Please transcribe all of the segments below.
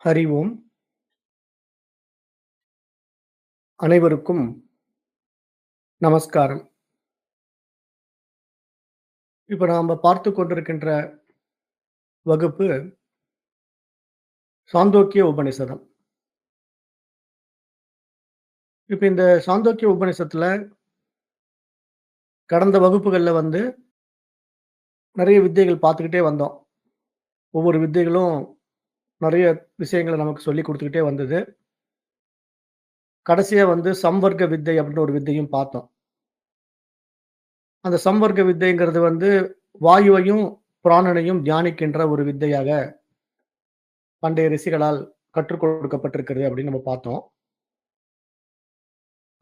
ஹரி ஓம். அனைவருக்கும் நமஸ்காரம். இப்ப நாம பார்த்துக் கொண்டிருக்கின்ற வகுப்பு சாந்தோக்கிய உபநிஷதம். இப்ப இந்த சாந்தோக்கிய உபநிஷத்துல கடந்த வகுப்புகள்ல வந்து நெறைய வித்தைகள் பார்த்துக்கிட்டே வந்தோம். ஒவ்வொரு வித்தைகளும் நெறைய விஷயங்கள நமக்கு சொல்லிக் குடுத்துக்கிட்டே வந்தது. கடைசியா வந்து சம்வர்க்க வித்தை அப்படின்னு ஒரு வித்தையும் பார்த்தோம். அந்த சம்வர்க்க வித்தைங்கிறது வந்து வாயுவையும், பிராணனையும் தியானிக்கின்ற ஒரு வித்தையாக பண்டைய ரிஷிகளால் கற்றுக் கொடுக்கப்பட்டிருக்கிறது அப்படின்னு நம்ம பார்த்தோம்.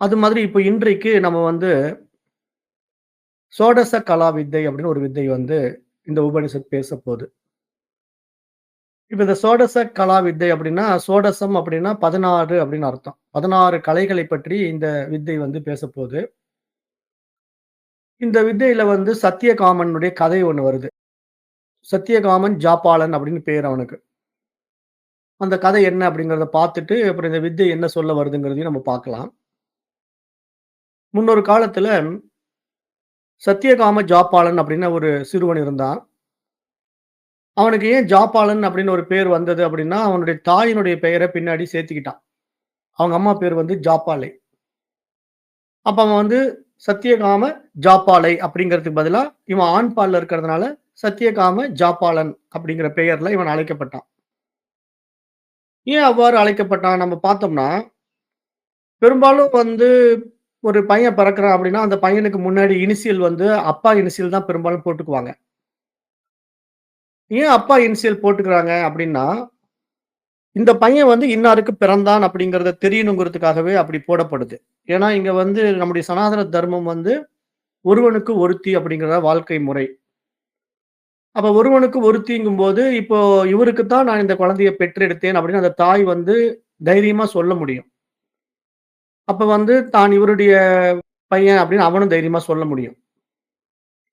அது மாதிரி இப்ப இன்றைக்கு நம்ம வந்து சோடச கலா வித்தை அப்படின்னு ஒரு வித்தை வந்து இந்த உபனிஷத் பேசப்போது. இப்ப இந்த சோடச கலா வித்தை அப்படின்னா, சோடசம் அப்படின்னா 16 அப்படின்னு அர்த்தம். 16 கலைகளை பற்றி இந்த வித்தை வந்து பேசப்போது. இந்த வித்தையில வந்து சத்தியகாமனுடைய கதை ஒண்ணு வருது. சத்தியகாமன் ஜாபாலன் அப்படின்னு பேரு அவனுக்கு. அந்த கதை என்ன அப்படிங்கிறத பார்த்துட்டு, அப்புறம் இந்த வித்தை என்ன சொல்ல வருதுங்கிறதையும் நம்ம பார்க்கலாம். முன்னொரு காலத்துல சத்தியகாம ஜாபாலன் அப்படின்னு ஒரு சிறுவன் இருந்தான். அவனுக்கு ஏன் ஜாபாலன் அப்படின்னு ஒரு பேர் வந்தது அப்படின்னா, அவனுடைய தாயினுடைய பெயர பின்னாடி சேர்த்துக்கிட்டான். அவங்க அம்மா பேர் வந்து ஜாப்பாலை. அப்ப அவன் வந்து சத்தியகாம ஜாப்பாலை அப்படிங்கிறதுக்கு பதிலா, இவன் ஆண் பால்ல இருக்கிறதுனால, சத்தியகாம ஜாபாலன் அப்படிங்கிற பெயர்ல இவன் அழைக்கப்பட்டான். ஏன் அவ்வாறு அழைக்கப்பட்டான்? நம்ம பார்த்தோம்னா, பெரும்பாலும் வந்து ஒரு பையன் பிறக்கிறான் அப்படின்னா, அந்த பையனுக்கு முன்னாடி இனிஷியல் வந்து அப்பா இனிஷியல் தான் பெரும்பாலும் போட்டுக்குவாங்க. ஏன் அப்பா இனிஷியல் போட்டுக்கிறாங்க அப்படின்னா, இந்த பையன் வந்து இன்னாருக்கு பிறந்தான் அப்படிங்கிறத தெரியணுங்கிறதுக்காகவே அப்படி போடப்படுது. ஏன்னா, இங்க வந்து நம்முடைய சனாதன தர்மம் வந்து ஒருவனுக்கு ஒருத்தி அப்படிங்கிற வாழ்க்கை முறை. அப்ப ஒருவனுக்கு ஒருத்திங்கும்போது, இப்போ இவருக்கு தான் நான் இந்த குழந்தைய பெற்றெடுத்தேன் அப்படின்னு அந்த தாய் வந்து தைரியமா சொல்ல முடியும். அப்ப வந்து தான் இவருடைய பையன் அப்படின்னு அவனும் தைரியமா சொல்ல முடியும்.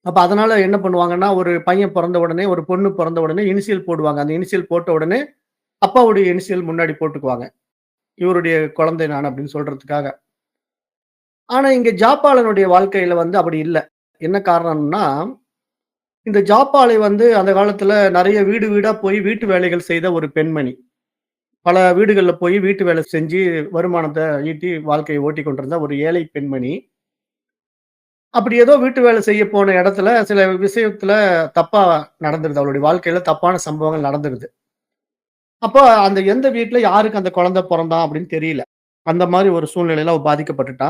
அப்ப அதனால என்ன பண்ணுவாங்கன்னா, ஒரு பையன் பொறந்த உடனே, ஒரு பொண்ணு பொறந்த உடனே இனிஷியல் போடுவாங்க. அந்த இனிஷியல் போட்ட உடனே அப்பாவுடைய இனிஷியல் முன்னாடி போட்டுக்குவாங்க. இவருடைய குழந்தை நான் அப்படின்னு சொல்றதுக்காக. ஆனா, இங்க ஜாப்பாளனுடைய வாழ்க்கையில வந்து அப்படி இல்ல. என்ன காரணம்னா, இந்த ஜாப்பாலை வந்து அந்த காலத்துல நெறைய வீடு வீடா போய் வீட்டு வேலைகள் செய்த ஒரு பெண்மணி. பல வீடுகள்ல போய் வீட்டு வேலை செஞ்சு வருமானத்த ஈட்டி வாழ்க்கைய ஓட்டிக் கொண்டிருந்த ஒரு ஏழை பெண்மணி. அப்படி ஏதோ வீட்டு வேலை செய்ய போன இடத்துல சில விஷயத்துல தப்பா நடந்துருது. அவளுடைய வாழ்க்கையில தப்பான சம்பவங்கள் நடந்துருது. அப்போ அந்த எந்த வீட்ல யாருக்கு அந்த குழந்தை பொறந்தான் அப்படின்னு தெரியல. அந்த மாரி ஒரு சூழ்நிலையில அவ பாதிக்கப்பட்டுட்டா.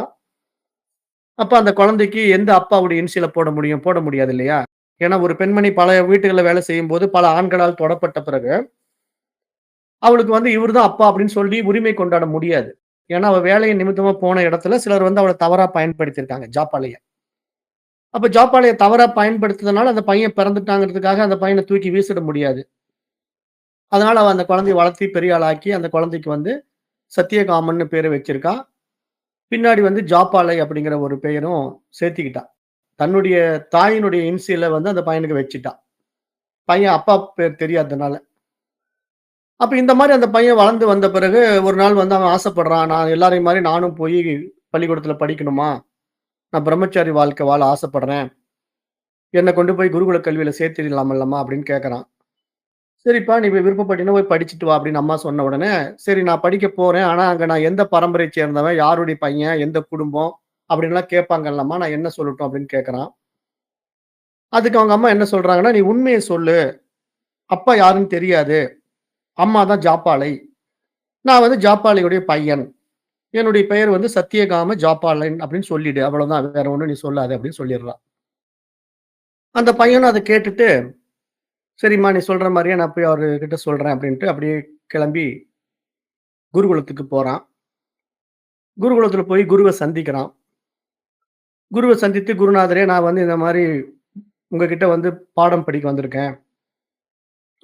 அப்ப அந்த குழந்தைக்கு எந்த அப்பாவுடைய இனிஷியல போட முடியும்? போட முடியாது இல்லையா? ஏன்னா ஒரு பெண்மணி பல வீட்டுகள்ல வேலை செய்யும்போது, பல ஆண்களால் தொடப்பட்ட பிறகு, அவளுக்கு வந்து இவரு தான் அப்பா அப்படின்னு சொல்லி உரிமை கொண்டாட முடியாது. ஏன்னா, அவ வேலையின் நிமித்தமா போன இடத்துல சிலர் வந்து அவள தவறா பயன்படுத்தியிருக்காங்க, ஜாப்பாளைய. அப்ப ஜாப்பாளைய தவறா பயன்படுத்துனதுனால, அந்த பையன் பிறந்துட்டாங்கிறதுக்காக அந்த பையன தூக்கி வீசிட முடியாது. அதனால அவ அந்த குழந்தைய வளர்த்தி பெரிய ஆளாக்கி, அந்த குழந்தைக்கு வந்து சத்தியகாமன்னு பேரு வச்சிருக்கா. பின்னாடி வந்து ஜாப்பாலை அப்படிங்கிற ஒரு பெயரும் சேர்த்துக்கிட்டா. தன்னுடைய தாயினுடைய இனிஷியல வந்து அந்த பையனுக்கு வச்சுட்டா. பையன் அப்பா பேர் தெரியாததுனால. அப்ப இந்த மாரி அந்த பையன் வளர்ந்து வந்த பிறகு, ஒரு நாள் வந்து அவன் ஆசைப்படுறான். நான் எல்லாரையும் மாரி நானும் போயி பள்ளிக்கூடத்துல படிக்கணுமா? நான் பிரம்மச்சாரி வாழ்க்கை வாழ ஆசைப்படுறேன். என்ன கொண்டு போய் குருகுல கல்வியில சேர்த்திடலாமல்லம்மா அப்படின்னு கேட்கறான். சரிப்பா, நீ போய் விருப்பப்பட்டீன்னா போய் படிச்சுட்டு வா அப்படின்னு அம்மா சொன்ன உடனே, சரி நான் படிக்க போறேன். ஆனா அங்க நான் எந்த பரம்பரையைச் சேர்ந்தவன், யாருடைய பையன், எந்த குடும்பம் அப்படின்லாம் கேட்பாங்கல்லம்மா. நான் என்ன சொல்லட்டும் அப்படின்னு கேட்கறான். அதுக்கு அவங்க அம்மா என்ன சொல்றாங்கன்னா, "நீ உண்மைய சொல்லு. அப்பா யாருன்னு தெரியாது. அம்மா தான் ஜாப்பாளை. நான் வந்து ஜாப்பாளையுடைய பையன். என்னுடைய பெயர் வந்து சத்தியகாம ஜாப்பாலன் அப்படின்னு சொல்லிடு. அவ்வளவுதான். வேற ஒண்ணும் நீ சொல்லாத" அப்படின்னு சொல்லிடுறா. அந்த பையனும் அத கேட்டுட்டு, "சரிம்மா நீ சொல்ற மாரியே நான் போய் அவருகிட்ட சொல்றேன்" அப்படின்ட்டு அப்படியே கிளம்பி குருகுலத்துக்கு போறான். குருகுலத்துல போய் குருவ சந்திக்கிறான். குருவ சந்தித்து, "குருநாதரே நான் வந்து இந்த மாரி உங்ககிட்ட வந்து பாடம் படிக்க வந்திருக்கேன்.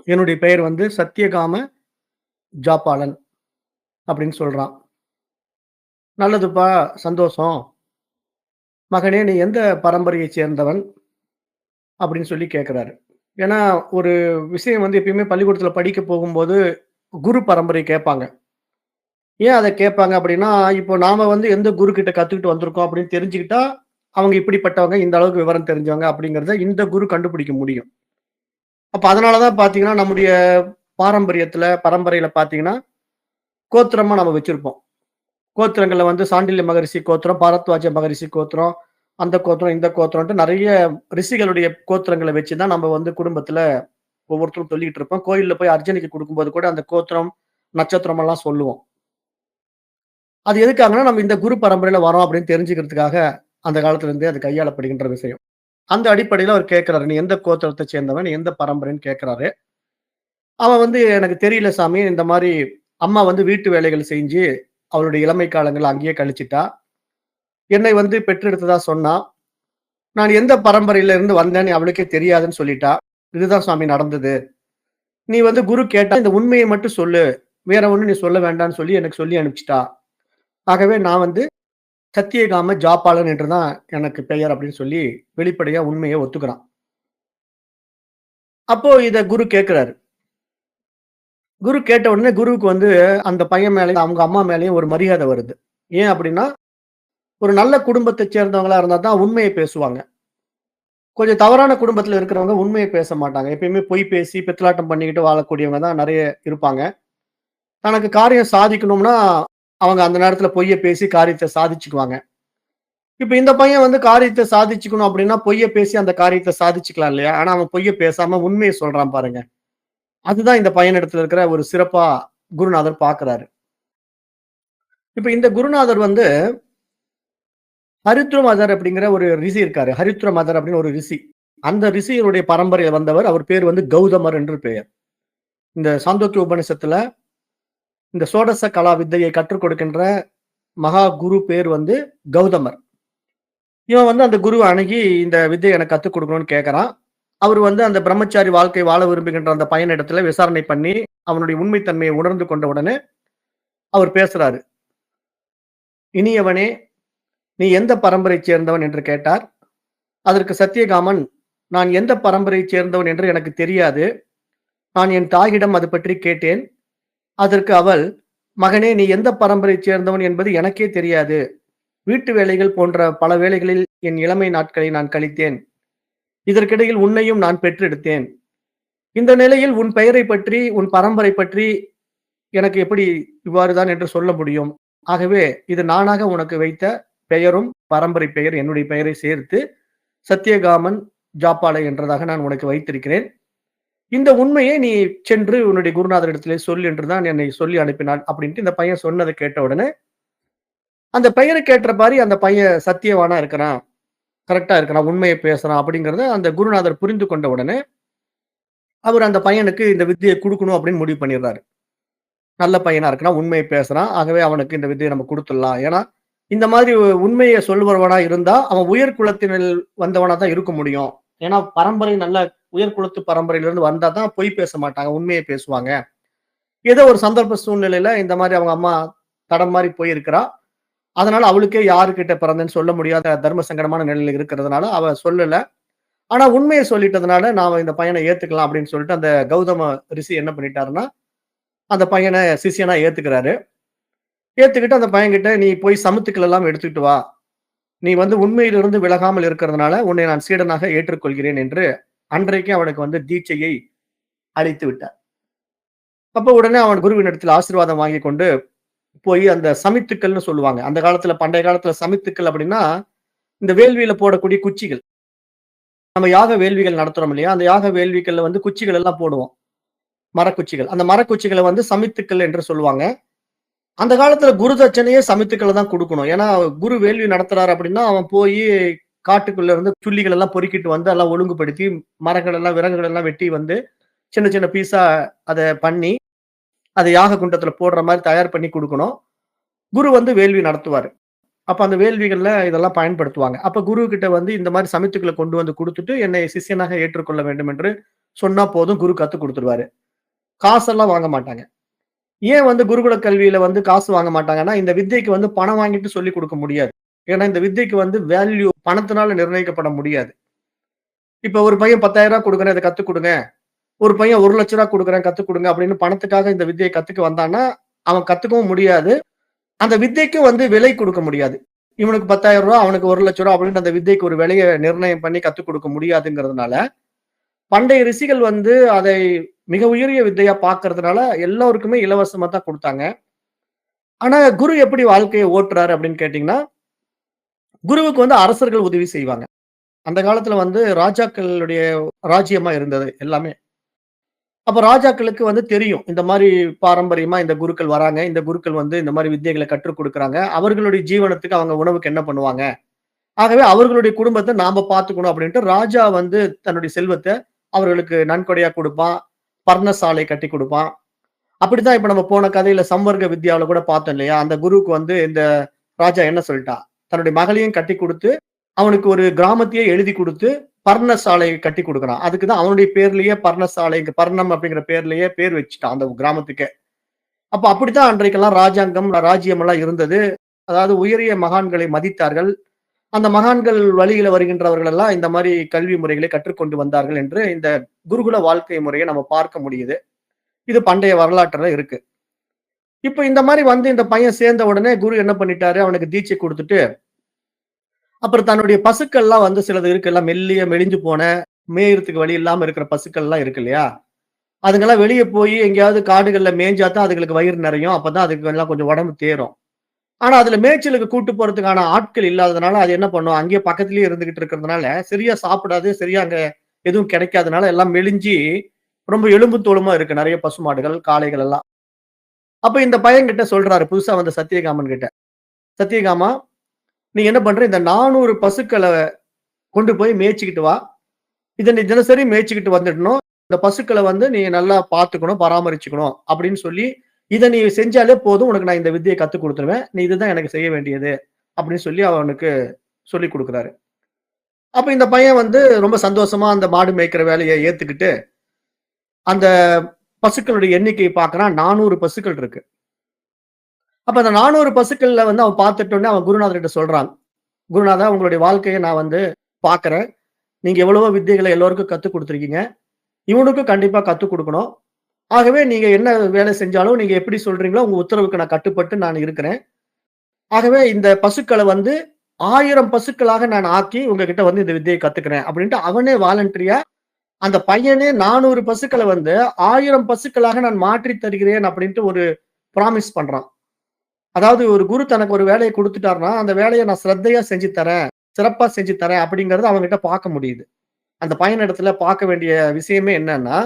என்னுடைய பெயர் வந்து சத்தியகாம ஜாப்பாலன்" அப்படின்னு சொல்றான். "நல்லதுப்பா, சந்தோஷம். மகனே நீ எந்த பரம்பரையைச் சேர்ந்தவன்?" அப்படின்னு சொல்லி கேட்கிறாரு. ஏன்னா, ஒரு விஷயம் வந்து எப்பயுமே பள்ளிக்கூடத்துல படிக்க போகும்போது, குரு பரம்பரை கேட்பாங்க. ஏன் அத கேட்பாங்க அப்படின்னா, இப்போ நாம வந்து எந்த குரு கிட்ட கத்துக்கிட்டு வந்திருக்கோம் அப்படின்னு தெரிஞ்சுக்கிட்டா, அவங்க இப்படிப்பட்டவங்க, இந்த அளவுக்கு விவரம் தெரிஞ்சவங்க அப்படிங்கிறத இந்த குரு கண்டுபிடிக்க முடியும். அப்ப அதனால தான் பார்த்தீங்கன்னா, நம்முடைய பாரம்பரியத்துல, பரம்பரையில பார்த்தீங்கன்னா, கோத்திரமா நம்ம வச்சிருப்போம். கோத்திரங்கள்ல வந்து சாண்டில்ய மகரிஷி கோத்திரம், பாரத்வாஜ மகரிஷி கோத்திரம், அந்த கோத்திரம், இந்த கோத்திரம்ன்ட்டு நெறைய ரிஷிகளுடைய கோத்திரங்கள வச்சு தான் நம்ம வந்து குடும்பத்துல ஒவ்வொருத்தரும் சொல்லிட்டு இருப்போம். கோயில்ல போய் அர்ச்சனைக்கு குடுக்கும்போது கூட அந்த கோத்திரம், நட்சத்திரம் எல்லாம் சொல்லுவோம். அது எதுக்காகன்னா, நம்ம இந்த குரு பரம்பரையில வரோம் அப்படின்னு தெரிஞ்சுக்கிறதுக்காக, அந்த காலத்துல இருந்தே அது கையாளப்படுகின்ற விஷயம். அந்த அடிப்படையில அவர் கேட்கிறாரு. "நீ எந்த கோத்திரத்த சேர்ந்தவன்? நீ எந்த பரம்பரைன்னு?" கேட்கிறாரு. அவன் வந்து, "எனக்கு தெரியல சாமி. இந்த மாரி அம்மா வந்து வீட்டு வேலைகள் செஞ்சு, அவளுடைய இளமை காலங்கள அங்கேயே கழிச்சுட்டா. என்னை வந்து பெற்றெடுத்ததா சொன்னா. நான் எந்த பரம்பரையில இருந்து வந்தேன்னு அவளுக்கே தெரியாதுன்னு சொல்லிட்டா. இதுதான் சாமி நடந்தது. நீ வந்து குரு கேட்டா இந்த உண்மைய மட்டும் சொல்லு. வேற ஒண்ணும் நீ சொல்ல வேண்டாம்ன்னு சொல்லி எனக்கு சொல்லி அனுப்பிச்சுட்டா. ஆகவே நான் வந்து சத்தியகாம ஜாபாலன் என்று தான் எனக்கு பெயர்" அப்படின்னு சொல்லி வெளிப்படையா உண்மைய ஒத்துக்கிறான். அப்போ இத குரு கேட்கிறாரு. குரு கேட்ட உடனே குருவுக்கு வந்து அந்த பையன் மேலயும், அவங்க அம்மா மேலயும் ஒரு மரியாதை வருது. ஏன் அப்படின்னா, ஒரு நல்ல குடும்பத்தைச் சேர்ந்தவங்களா இருந்தா தான் உண்மைய பேசுவாங்க. கொஞ்சம் தவறான குடும்பத்துல இருக்கிறவங்க உண்மைய பேச மாட்டாங்க. எப்பயுமே பொய் பேசி பித்தலாட்டம் பண்ணிக்கிட்டு வாழக்கூடியவங்க தான் நெறைய இருப்பாங்க. தனக்கு காரியம் சாதிக்கணும்னா, அவங்க அந்த நேரத்துல பொய்ய பேசி காரியத்த சாதிச்சுக்குவாங்க. இப்ப இந்த பையன் வந்து காரியத்த சாதிச்சுக்கணும் அப்படின்னா, பொய்ய பேசி அந்த காரியத்த சாதிச்சுக்கலாம் இல்லையா? ஆனா அவன் பொய்ய பேசாம உண்மைய சொல்றான் பாருங்க. அதுதான் இந்த பையனிடத்துல இருக்கிற ஒரு சிறப்பா குருநாதர் பார்க்கிறாரு. இப்ப இந்த குருநாதர் வந்து ஹரித்ரமதர் அப்படிங்கிற ஒரு ரிஷி இருக்காரு. ஹரித்ரமதர் அப்படின்னு ஒரு ரிஷி. அந்த ரிஷியினுடைய பரம்பரையில வந்தவர். அவர் பேர் வந்து கௌதமர் என்று பெயர். இந்த சாந்தோக்கிய உபநிஷத்துல இந்த சோடச கலா வித்தையை கற்றுக் கொடுக்கின்ற மகா குரு பேர் வந்து கௌதமர். இவன் வந்து அந்த குருவ அணுகி இந்த வித்தைய எனக்கு கத்துக் குடுக்கணும்னு கேட்கறான். அவரு வந்து அந்த பிரம்மச்சாரி வாழ்க்கை வாழ விரும்புகின்ற அந்த பையனிடத்துல விசாரணை பண்ணி, அவனுடைய உண்மை தன்மையை உணர்ந்து கொண்ட உடனே அவர் பேசுறாரு. "இனியவனே, நீ எந்த பரம்பரையைச் சேர்ந்தவன்?" என்று கேட்டார். அதற்கு சத்தியகாமன், "நான் எந்த பரம்பரையைச் சேர்ந்தவன் என்று எனக்கு தெரியாது. நான் என் தாயிடம் அது பற்றி கேட்டேன். அதற்கு அவள், மகனே நீ எந்த பரம்பரையைச் சேர்ந்தவன் என்பது எனக்கே தெரியாது. வீட்டு வேலைகள் போன்ற பல வேலைகளில் என் இளமை நாட்களை நான் கழித்தேன். இதற்கிடையில் உன்னையும் நான் பெற்றெடுத்தேன். இந்த நிலையில் உன் பெயரைப் பற்றி, உன் பரம்பரை பற்றி எனக்கு எப்படி இவ்வாறு தான் என்று சொல்ல முடியும்? ஆகவே இது நானாக உனக்கு வைத்த பெயரும், பரம்பரை பெயர் என்னுடைய பெயரை சேர்த்து சத்தியகாமன் ஜாப்பாலை என்றதாக நான் உனக்கு வைத்திருக்கிறேன். இந்த உண்மையை நீ சென்று உன்னுடைய குருநாதரிடத்திலே சொல் என்று தான் என்னை சொல்லி அனுப்பினாள்." அப்படின்ட்டு இந்த பையன் சொன்னத கேட்ட உடனே, அந்த பெயருக்கு ஏற்ற மாரி அந்த பையன் சத்தியவானா இருக்கிறான். கரெக்ட்டா இருக்கிறான். உண்மைய பேசுறான் அப்படிங்கிறத அந்த குருநாதர் புரிந்து கொண்ட உடனே, அவரு அந்த பையனுக்கு இந்த வித்தைய குடுக்கணும் அப்படின்னு முடிவு பண்ணிடுறாரு. நல்ல பையனா இருக்கிறான். உண்மைய பேசுறான். ஆகவே அவனுக்கு இந்த வித்தைய நம்ம குடுத்துடலாம். ஏன்னா, இந்த மாதிரி உண்மைய சொல்பவனா இருந்தா, அவன் உயர் குலத்தினில் வந்தவனா தான் இருக்க முடியும். ஏன்னா, பரம்பரை நல்ல உயர் குலத்து பரம்பரையிலிருந்து வந்தா தான் பொய் பேச மாட்டாங்க. உண்மைய பேசுவாங்க. ஏதோ ஒரு சந்தர்ப்ப சூழ்நிலையில இந்த மாரி அவங்க அம்மா தடம் மாறி போயிருக்கிறா. அதனால அவளுக்கே யாருகிட்ட பிறந்தேன்னு சொல்ல முடியாத தர்ம சங்கடமான நிலையில இருக்கிறதுனால, அவ சொல்லல. ஆனா உண்மைய சொல்லிட்டதுனால, நாம இந்த பையன ஏத்துக்கலாம் அப்படின்னு சொல்லிட்டு, அந்த கௌதம ரிஷி என்ன பண்ணிட்டாருன்னா, அந்த பையன சிஷ்யனா ஏத்துக்கிறாரு. ஏத்துக்கிட்டு அந்த பையன்கிட்ட, "நீ போய் சமத்துக்கள் எல்லாம் எடுத்துட்டு வா. நீ வந்து உண்மையிலிருந்து விலகாமல் இருக்கிறதுனால, உன்னை நான் சீடனாக ஏற்றுக்கொள்கிறேன்" என்று அன்றைக்கே அவனுக்கு வந்து தீட்சையை அளித்து விட்டார். அப்ப உடனே அவன் குருவினிடத்தில் ஆசீர்வாதம் வாங்கிக் கொண்டு போய் அந்த சமித்துக்கள்னு சொல்லுவாங்க. அந்த காலத்துல பண்டைய காலத்துல சமித்துக்கள் அப்படின்னா, இந்த வேள்வியில போடக்கூடிய குச்சிகள். நம்ம யாக வேள்விகள் நடத்துறோம் இல்லையா? அந்த யாக வேள்விகள்ல வந்து குச்சிகள் எல்லாம் போடுவோம். மரக்குச்சிகள். அந்த மரக்குச்சிகள வந்து சமித்துக்கள் என்று சொல்லுவாங்க. அந்த காலத்துல குரு தட்சணையே சமித்துக்கள தான் குடுக்கணும். ஏன்னா, குரு வேள்வி நடத்துறாரு அப்படின்னா, அவன் போயி காட்டுக்குள்ள இருந்து சுள்ளிகள் எல்லாம் பொறுக்கிட்டு வந்து, எல்லாம் ஒழுங்குபடுத்தி, மரங்கள் எல்லாம் விறகுகள் எல்லாம் வெட்டி வந்து, சின்ன சின்ன பீஸா அத பண்ணி, அத யாக குண்டத்துல போடுற மாரி தயார் பண்ணி குடுக்கணும். குரு வந்து வேள்வி நடத்துவாரு. அப்ப அந்த வேள்விகள்ல இதெல்லாம் பயன்படுத்துவாங்க. அப்ப குரு கிட்ட வந்து இந்த மாரி சமித்துக்கள கொண்டு வந்து குடுத்துட்டு, என்னை சிஷ்யனாக ஏற்றுக்கொள்ள வேண்டும் என்று சொன்னா போதும், குரு கத்துக் குடுத்துருவாரு. காசெல்லாம் வாங்க மாட்டாங்க. ஏன் வந்து குருகுல கல்வியில வந்து காசு வாங்க மாட்டாங்கன்னா, இந்த வித்தைக்கு வந்து பணம் வாங்கிட்டு சொல்லிக் குடுக்க முடியாது. ஏன்னா, இந்த வித்தைக்கு வந்து வேல்யூ பணத்தினால நிர்ணயிக்கப்பட முடியாது. இப்ப ஒரு பையன் ரூ. 10,000 குடுக்குறேன், இத கத்துக் குடுங்க. ஒரு பையன் ரூ. 1,00,000 குடுக்குறேன் கத்துக் குடுங்க அப்படின்னு பணத்துக்காக இந்த வித்தைய கத்துக்க வந்தான்னா, அவன் கத்துக்கவும் முடியாது. அந்த வித்தைக்கு வந்து விலை குடுக்க முடியாது. இவனுக்கு ரூ. 10,000 அவனுக்கு ரூ. 1,00,000 அப்படின்னு அந்த வித்தைக்கு ஒரு விலைய நிர்ணயம் பண்ணி கத்துக் குடுக்க முடியாதுங்கிறதுனால, பண்டைய ரிஷிகள் வந்து அதை மிக உயரிய வித்தையா பார்க்கறதுனால, எல்லோருக்குமே இலவசமா தான் குடுத்தாங்க. ஆனா குரு எப்படி வாழ்க்கைய ஓட்டுறாரு அப்படின்னு கேட்டீங்கன்னா, குருவுக்கு வந்து அரசர்கள் உதவி செய்வாங்க. அந்த காலத்துல வந்து ராஜாக்களுடைய ராஜ்யமா இருந்தது எல்லாமே. அப்ப ராஜாக்களுக்கு வந்து தெரியும். இந்த மாரி பாரம்பரியமா இந்த குருக்கள் வராங்க. இந்த குருக்கள் வந்து இந்த மாரி வித்தைகள கற்றுக் குடுக்குறாங்க. அவர்களுடைய ஜீவனத்துக்கு அவங்க உணவுக்கு என்ன பண்ணுவாங்க? ஆகவே அவர்களுடைய குடும்பத்த நாம பார்த்துக்கணும் அப்படின்ட்டு ராஜா வந்து தன்னுடைய செல்வத்த அவர்களுக்கு நன்கொடையா குடுப்பான். பர்ணசாலை கட்டிக் குடுப்பான். அப்படித்தான் இப்ப நம்ம போன கதையில சம்வர்க்க வித்யாவுல கூட பார்த்தோம் இல்லையா? அந்த குருவுக்கு வந்து இந்த ராஜா என்ன சொல்ட்டான்? தன்னுடைய மகளையும் கட்டிக் குடுத்து, அவனுக்கு ஒரு கிராமத்தையே எழுதி குடுத்து, பர்ணசாலை கட்டிக் குடுக்குறான். அதுக்கு தான் அவனுடைய பேர்லயே பர்ணசாலை, பர்ணம் அப்படிங்கிற பேர்லயே பேர் வச்சுட்டான் அந்த கிராமத்துக்கே. அப்ப அப்படித்தான் அன்றைக்கெல்லாம் ராஜாங்கம், ராஜ்யம் எல்லாம் இருந்தது. அதாவது உயரிய மகான்களை மதித்தார்கள். அந்த மகான்கள் வழியில வருகின்றவர்கள் எல்லாம் இந்த மாரி கல்வி முறைகளை கற்றுக்கொண்டு வந்தார்கள் என்று இந்த குருகுல வாழ்க்கை முறைய நம்ம பார்க்க முடியுது. இது பண்டைய வரலாற்றுல இருக்கு. இப்ப இந்த மாரி வந்து இந்த பையன் சேர்ந்த உடனே குரு என்ன பண்ணிட்டாரு, அவனுக்கு தீட்சை குடுத்துட்டு, அப்புறம் தன்னுடைய பசுக்கள்லாம் வந்து சிலது இருக்குல்ல, மெல்லிய மெலிஞ்சு போன, மேயறதுக்கு வழி இல்லாம இருக்கிற பசுக்கள்லாம் இருக்கு இல்லையா? அதுங்கலாம் வெளிய போய் எங்கேயாவது காடுகள்ல மேய்ஞ்சா தான் அதுங்களுக்கு வயிறு நெறையும். அப்பதான் அதுக்கு எல்லாம் கொஞ்சம் உடம்பு தேரும். ஆனா அதுல மேய்ச்சலுக்கு கூட்டு போறதுக்கான ஆட்கள் இல்லாததுனால, அது என்ன பண்ணும், அங்கேயே பக்கத்திலேயே இருந்துகிட்டு இருக்கிறதுனால, சரியா சாப்பிடாது, சரியா அங்க எதுவும் கிடைக்காதனால எல்லாம் மெலிஞ்சு, ரொம்ப எலும்பு தோலுமா இருக்கு நெறைய பசுமாடுகள், காளைகள் எல்லாம். அப்ப இந்த பையன்கிட்ட சொல்றாரு, புதுசா வந்த சத்தியகாமன் கிட்ட. "சத்தியகாமா, நீ என்ன பண்ற, இந்த 400 பசுக்கள கொண்டு போய் மேய்ச்சுக்கிட்டு வா. இத நீ தினசரி மேய்ச்சுக்கிட்டு வந்துடணும். இந்த பசுக்கள வந்து நீ நல்லா பார்த்துக்கணும், பராமரிச்சுக்கணும்." அப்படின்னு சொல்லி, "இத நீ செஞ்சாலே போதும். உனக்கு நான் இந்த வித்தைய கத்துக் குடுத்துருவேன். நீ இதுதான் எனக்கு செய்ய வேண்டியது." அப்படின்னு சொல்லி அவனுக்கு சொல்லிக் குடுக்குறாரு. அப்ப இந்த பையன் வந்து ரொம்ப சந்தோஷமா அந்த மாடு மேய்க்கிற வேலைய ஏத்துக்கிட்டு, அந்த பசுக்களுடைய எண்ணிக்கைய பார்க்குறான். 400 பசுக்கள் இருக்கு. அப்ப அந்த 400 பசுக்கள்ல வந்து அவன் பார்த்துட்டோனே அவன் குருநாதர்ட்ட சொல்றான். "குருநாதா, உங்களுடைய வாழ்க்கைய நான் வந்து பார்க்கிறேன். நீங்க எவ்வளவோ வித்தைகள எல்லோருக்கும் கத்துக் குடுத்துருக்கீங்க. இவனுக்கும் கண்டிப்பா கத்துக் குடுக்கணும். ஆகவே நீங்க என்ன வேலை செஞ்சாலும் நீங்க எப்படி சொல்றீங்களோ, உங்க உத்தரவுக்கு நான் கட்டுப்பட்டு நான் இருக்கிறேன். ஆகவே இந்த பசுக்கள வந்து 1000 பசுக்களாக நான் ஆக்கி உங்ககிட்ட வந்து இந்த வித்தைய கத்துக்கிறேன்." அப்படின்ட்டு அவனே வாலண்டரியா அந்த பையனே 400 பசுக்கள வந்து 1000 பசுக்களாக நான் மாற்றித் தருகிறேன் அப்படின்ட்டு ஒரு ப்ராமிஸ் பண்றான். அதாவது ஒரு குரு தனக்கு ஒரு வேலைய குடுத்துட்டார்ன்னா, அந்த வேலைய நான் சிரத்தையா செஞ்சு தரேன், சிறப்பா செஞ்சு தரேன் அப்படிங்கிறத அவன்கிட்ட பார்க்க முடியுது. அந்த பையனிடத்துல பார்க்க வேண்டிய விஷயமே என்னன்னா,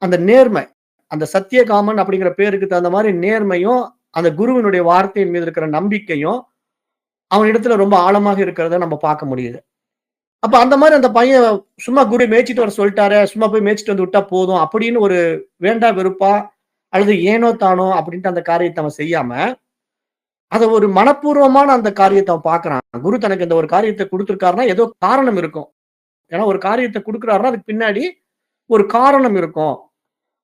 அந்த நேர்மை. அந்த சத்தியகாமன் அப்படிங்கிற பேருக்கு தகுந்த மாரி நேர்மையும், அந்த குருவினுடைய வார்த்தையின் மீது இருக்கிற நம்பிக்கையும், அவனிடத்துல ரொம்ப ஆழமாக இருக்கிறத நம்ம பார்க்க முடியுது. அப்ப அந்த மாரி அந்த பையன் சும்மா குரு மேய்ச்சுட்டு வர சொல்ட்டாரே, சும்மா போய் மேய்ச்சுட்டு வந்து விட்டா போதும் அப்படின்னு ஒரு வேண்டா வெறுப்பா, அல்லது ஏனோ தானோ அப்படின்ட்டு அந்த காரியத்த அவன் செய்யாம, அத ஒரு மனப்பூர்வமான அந்த காரியத்த அவன் பார்க்குறான். குரு தனக்கு இந்த ஒரு காரியத்த குடுத்திருக்காருன்னா, ஏதோ காரணம் இருக்கும். ஏன்னா ஒரு காரியத்த குடுக்குறாருன்னா, அதுக்கு பின்னாடி ஒரு காரணம் இருக்கும்.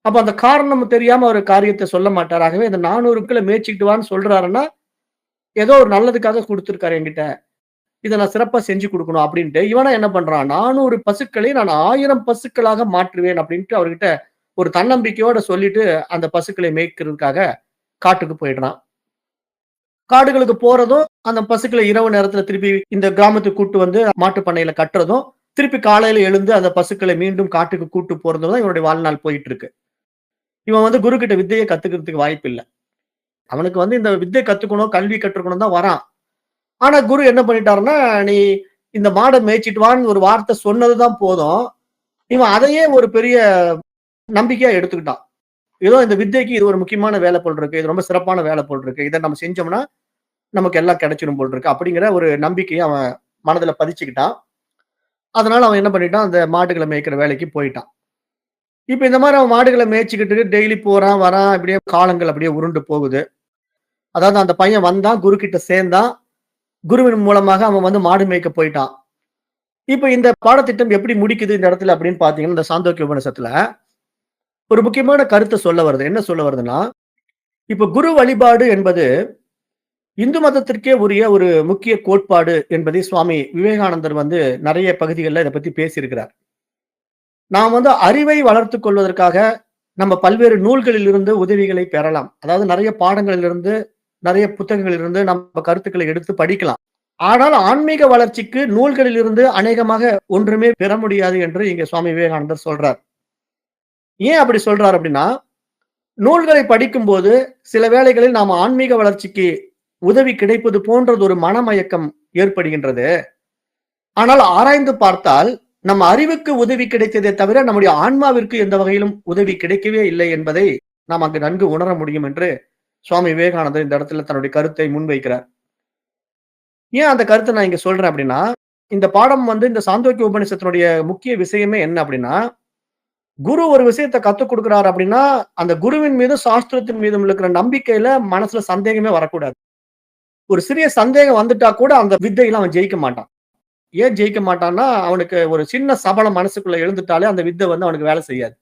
அப்ப அந்த காரணம் தெரியாம ஒரு காரியத்த சொல்ல மாட்டாரு. ஆகவே இந்த 400 மேய்ச்சுக்கிட்டு வான்னு சொல்றாருன்னா, ஏதோ ஒரு நல்லதுக்காக குடுத்திருக்காரு என்கிட்ட. இத நான் சிறப்பா செஞ்சு குடுக்கணும் அப்டின்ட்டு, இவனா என்ன பண்றான், 400 பசுக்களை நான் 1000 பசுக்களாக மாற்றுவேன் அப்டின்ட்டு அவர்கிட்ட ஒரு தன்னம்பிக்கையோட சொல்லிட்டு, அந்த பசுக்களை மேய்க்கிறதுக்காக காட்டுக்கு போயிடுறான். காடுகளுக்கு போறதும், அந்த பசுக்கள இரவு நேரத்துல திருப்பி இந்த கிராமத்துக்கு கூட்டு வந்து மாட்டு பண்ணையில கட்டுறதும், திருப்பி காலையில எழுந்து அந்த பசுக்களை மீண்டும் காட்டுக்கு கூட்டு போறதும் தான் இவனுடைய வாழ்நாள் போயிட்டு இருக்கு. இவன் வந்து குரு கிட்ட வித்தைய கத்துக்கிறதுக்கு வாய்ப்பில்ல. அவனுக்கு வந்து இந்த வித்தை கத்துக்கணும், கல்வி கற்றுக்கணும் தான் வரான். ஆனா குரு என்ன பண்ணிட்டாருன்னா, "நீ இந்த மாட மேய்ச்சிட்டு வான்னு ஒரு வார்த்தை சொன்னது தான் போதும்." இவன் அதையே ஒரு பெரிய நம்பிக்கையா எடுத்துக்கிட்டான். ஏதோ இந்த வித்தைக்கு இது ஒரு முக்கியமான வேலை போல் இருக்கு. இது ரொம்ப சிறப்பான வேலை போல் இருக்கு. இத நம்ம செஞ்சோம்னா, நமக்கு எல்லாம் கிடைச்சிரும் போல் இருக்கு. அப்படிங்கிற ஒரு நம்பிக்கைய அவன் மனதுல பதிச்சுக்கிட்டான். அதனால அவன் என்ன பண்ணிட்டான், அந்த மாடுகள மேய்க்கிற வேலைக்கு போயிட்டான். இப்ப இந்த மாரி அவன் மாடுகள மேய்ச்சுக்கிட்டு டெய்லி போறான், வரான். இப்படியே காலங்கள் அப்படியே உருண்டு போகுது. அதாவது அந்த பையன் வந்தான், குரு கிட்ட சேர்ந்தான். குருவின் மூலமாக அவன் வந்து மாடு மேய்க்க போயிட்டான். இப்ப இந்த பாடத்திட்டம் எப்படி முடிக்குது இந்த இடத்துல அப்படின்னு பார்த்தீங்கன்னா, இந்த சாந்தோக்கிய உபநிஷத்துல ஒரு முக்கியமான கருத்த சொல்ல வருது. என்ன சொல்ல வருதுன்னா, இப்ப குரு வழிபாடு என்பது இந்து மதத்திற்கே உரிய ஒரு முக்கிய கோட்பாடு என்பதை சுவாமி விவேகானந்தர் வந்து நெறைய பகுதிகள்ல இத பத்தி பேசியிருக்கிறார். நாம் வந்து அறிவை வளர்த்துக் கொள்வதற்காக நம்ம பல்வேறு நூல்களிலிருந்து உதவிகளை பெறலாம். அதாவது நெறைய பாடங்களிலிருந்து, நெறைய புத்தகங்களிலிருந்து நம்ம கருத்துக்களை எடுத்து படிக்கலாம். ஆனால் ஆன்மீக வளர்ச்சிக்கு நூல்களிலிருந்து அநேகமாக ஒன்றுமே பெற முடியாது என்று இங்க சுவாமி விவேகானந்தர் சொல்றார். ஏன் அப்படி சொல்றார் அப்படின்னா, நூல்களை படிக்கும்போது சில வேளைகளில் நாம ஆன்மீக வளர்ச்சிக்கு உதவி கிடைப்பது போன்றது ஒரு மனமயக்கம் ஏற்படுகின்றது. ஆனால் ஆராய்ந்து பார்த்தால், நம்ம அறிவுக்கு உதவி கிடைத்ததே தவிர, நம்முடைய ஆன்மாவிற்கு எந்த வகையிலும் உதவி கிடைக்கவே இல்லை என்பதை நாம் அங்கு நன்கு உணர முடியும் என்று சுவாமி விவேகானந்தர் இந்த இடத்துல தன்னுடைய கருத்தை முன்வைக்கிறார். ஏன் அந்த கருத்த நான் இங்க சொல்றேன் அப்படின்னா, இந்த பாடம் வந்து இந்த சாந்தோக்கிய உபநிஷத்தினுடைய முக்கிய விஷயமே என்ன அப்படின்னா, குரு ஒரு விஷயத்த கத்துக் குடுக்குறாரு அப்படின்னா, அந்த குருவின் மீதும், சாஸ்திரத்தின் மீதும் இருக்கிற நம்பிக்கையில மனசுல சந்தேகமே வரக்கூடாது. ஒரு சிறிய சந்தேகம் வந்துட்டா கூட அந்த வித்தையில அவன் ஜெயிக்க மாட்டான். ஏன் ஜெயிக்க மாட்டான்னா, அவனுக்கு ஒரு சின்ன சபலம் மனசுக்குள்ள எழுந்துட்டாலே அந்த வித்தை வந்து அவனுக்கு வேலை செய்யாது.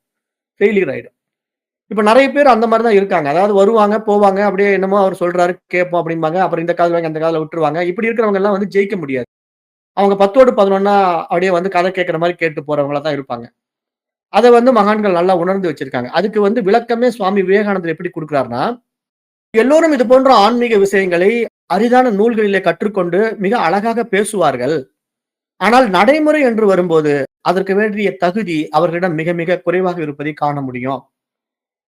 ஃபெயிலியர் ஆயிடும். இப்ப நெறைய பேர் அந்த மாரி தான் இருக்காங்க. அதாவது வருவாங்க, போவாங்க. அப்படியே என்னமோ அவர் சொல்றாரு கேட்போம் அப்படிம்பாங்க. அப்புறம் இந்த காதுல வாங்கி அந்த காதுல விட்டுருவாங்க. இப்படி இருக்கிறவங்க எல்லாம் வந்து ஜெயிக்க முடியாது. அவங்க 10ஓடு 11னா அப்படியே வந்து கதை கேட்கிற மாரி கேட்டு போறவங்களா தான் இருப்பாங்க. அத வந்து மகான்கள் நல்லா உணர்ந்து வச்சிருக்காங்க. அதுக்கு வந்து விளக்கமே சுவாமி விவேகானந்தர் எப்படி குடுக்குறார்ன்னா, எல்லோரும் இது போன்ற ஆன்மீக விஷயங்களை அரிதான நூல்களிலே கற்றுக்கொண்டு மிக அழகாக பேசுவார்கள். ஆனால் நடைமுறை என்று வரும்போது, அதற்கு வேண்டிய தகுதி அவர்களிடம் மிக மிக குறைவாக இருப்பதை காண முடியும்.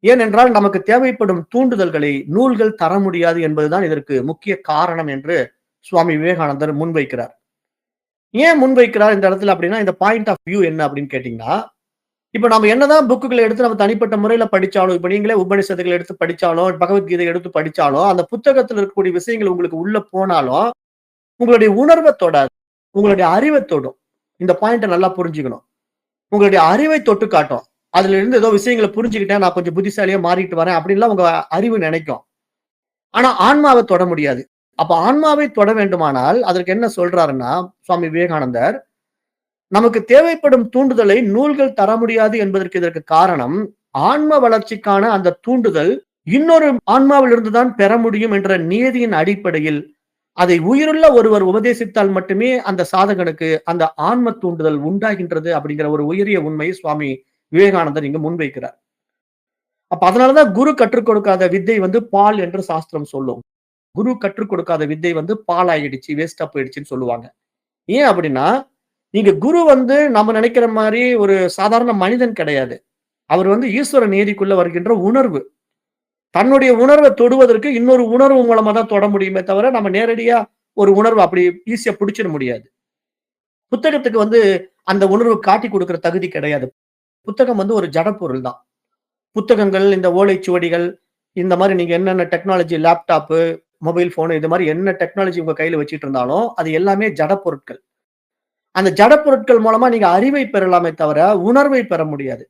ஏனென்றால் நமக்கு தேவைப்படும் தூண்டுதல்களை நூல்கள் தர முடியாது என்பதுதான் இதற்கு முக்கிய காரணம் என்று சுவாமி விவேகானந்தர் முன்வைக்கிறார். ஏன் முன்வைக்கிறார் இந்த இடத்துல அப்படின்னா, இந்த பாயிண்ட் ஆஃப் வியூ என்ன அப்படின்னு கேட்டீங்கன்னா, இப்ப நம்ம என்னதான் புக்குகள எடுத்து நம்ம தனிப்பட்ட முறையில படிச்சாலும், இப்ப நீங்களே உபநிஷத்துகள எடுத்து படிச்சாலும், பகவத்கீதை எடுத்து படிச்சாலும், அந்த புத்தகத்துல இருக்கக்கூடிய விஷயங்கள் உங்களுக்கு உள்ள போனாலும், உங்களுடைய உணர்வ தொடாது. உங்களுடைய அறிவ தொடும். இந்த பாயிண்ட்ட நல்லா புரிஞ்சுக்கணும். உங்களுடைய அறிவை தொட்டு காட்டும். அதுல இருந்து ஏதோ விஷயங்கள புரிஞ்சுக்கிட்டேன், நான் கொஞ்சம் புத்திசாலியா மாறிட்டு வரேன் அப்படின்லாம் உங்க அறிவு நெனைக்கும். ஆனா ஆன்மாவ தொட முடியாது. அப்ப ஆன்மாவை தொட வேண்டுமானால், அதற்கு என்ன சொல்றாருன்னா, சுவாமி விவேகானந்தர், நமக்கு தேவைப்படும் தூண்டுதலை நூல்கள் தர முடியாது என்பதற்கு இதற்கு காரணம், ஆன்ம வளர்ச்சிக்கான அந்த தூண்டுதல் இன்னொரு ஆன்மாவிலிருந்து தான் பெற முடியும் என்ற நியதியின் அடிப்படையில், அதை உயிருள்ள ஒருவர் உபதேசித்தால் மட்டுமே அந்த சாதகனுக்கு அந்த ஆன்ம தூண்டுதல் உண்டாகின்றது அப்படிங்கிற ஒரு உயரிய உண்மையை சுவாமி விவேகானந்தர் இங்கு முன்வைக்கிறார். அப்ப அதனாலதான் குரு கற்றுக் கொடுக்காத வித்தை வந்து பால் என்று சாஸ்திரம் சொல்லும். குரு கற்றுக் கொடுக்காத வித்தை வந்து பால் ஆயிடுச்சு, வேஸ்ட்டா போயிடுச்சுன்னு சொல்லுவாங்க. ஏன் அப்படின்னா, இங்க குரு வந்து நம்ம நினைக்கிற மாரி ஒரு சாதாரண மனிதன் கிடையாது. அவர் வந்து ஈஸ்வர நியதிக்குள்ள வருகின்ற உணர்வு. தன்னுடைய உணர்வ தொடுவதற்கு இன்னொரு உணர்வு மூலமா தான் தொட முடியுமே தவிர, நம்ம நேரடியா ஒரு உணர்வ அப்படி ஈஸியா புடிச்சிட முடியாது. புத்தகத்துக்கு வந்து அந்த உணர்வு காட்டிக் குடுக்கிற தகுதி கிடையாது. புத்தகம் வந்து ஒரு ஜட பொருள் தான். புத்தகங்கள், இந்த ஓலைச்சுவடிகள், இந்த மாரி நீங்க என்னென்ன டெக்னாலஜி லேப்டாப்பு, மொபைல் ஃபோன் இது மாரி என்ன டெக்னாலஜி உங்க கையில வச்சுட்டு இருந்தாலும், அது எல்லாமே ஜட பொருட்கள். அந்த ஜட பொருட்கள் மூலமா நீங்க அறிவை பெறலாமே தவிர, உணர்வை பெற முடியாது.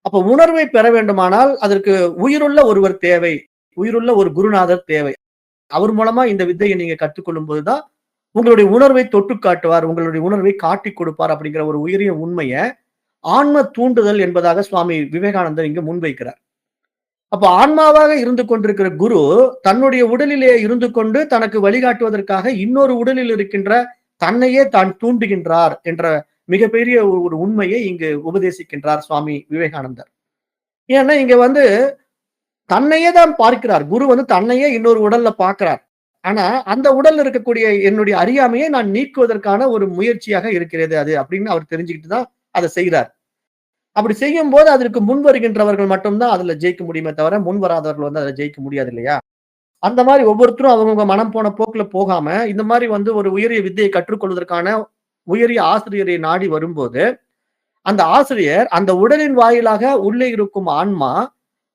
அப்ப உணர்வை பெற வேண்டுமானால், அதற்கு உயிருள்ள ஒருவர் தேவை. உயிருள்ள ஒரு குருநாதர் தேவை. அவர் மூலமா இந்த வித்தைய நீங்க கற்றுக்கொள்ளும் போது தான், உங்களுடைய உணர்வை தொட்டு காட்டுவார். உங்களுடைய உணர்வை காட்டிக் கொடுப்பார் அப்படிங்கிற ஒரு உயரிய உண்மைய, ஆன்ம தூண்டுதல் என்பதாக சுவாமி விவேகானந்தர் இங்கு முன்வைக்கிறார். அப்ப ஆன்மாவாக இருந்து கொண்டிருக்கிற குரு, தன்னுடைய உடலிலே இருந்து கொண்டு தனக்கு வழிகாட்டுவதற்காக இன்னொரு உடலில் இருக்கின்ற தன்னையே தான் தூண்டுகின்றார் என்ற மிகப்பெரிய ஒரு உண்மையை இங்கு உபதேசிக்கின்றார் சுவாமி விவேகானந்தர். ஏன்னா இங்க வந்து தன்னையே தான் பார்க்கிறார். குரு வந்து தன்னையே இன்னொரு உடல்ல பார்க்கிறார். ஆனா, அந்த உடல்ல இருக்கக்கூடிய என்னுடைய அறியாமையை நான் நீக்குவதற்கான ஒரு முயற்சியாக இருக்கிறது அது அப்படின்னு அவர் தெரிஞ்சுக்கிட்டு தான் அத செய்றார். அப்படி செய்யும்போது அதற்கு முன் வருகின்றவர்கள் மட்டும் தான் அதுல ஜெயிக்க முடியுமே தவிர, முன் வராதவர்கள் வந்து அதுல ஜெயிக்க முடியாது இல்லையா? அந்த மாரி ஒவ்வொருத்தரும் அவங்கவங்க மனம் போன போக்குல போகாம, இந்த மாரி வந்து ஒரு உயரிய வித்தையை கற்றுக்கொள்வதற்கான உயரிய ஆசிரியரை நாடி வரும்போது, அந்த ஆசிரியர் அந்த உடலின் வாயிலாக உள்ளே இருக்கும் ஆன்மா,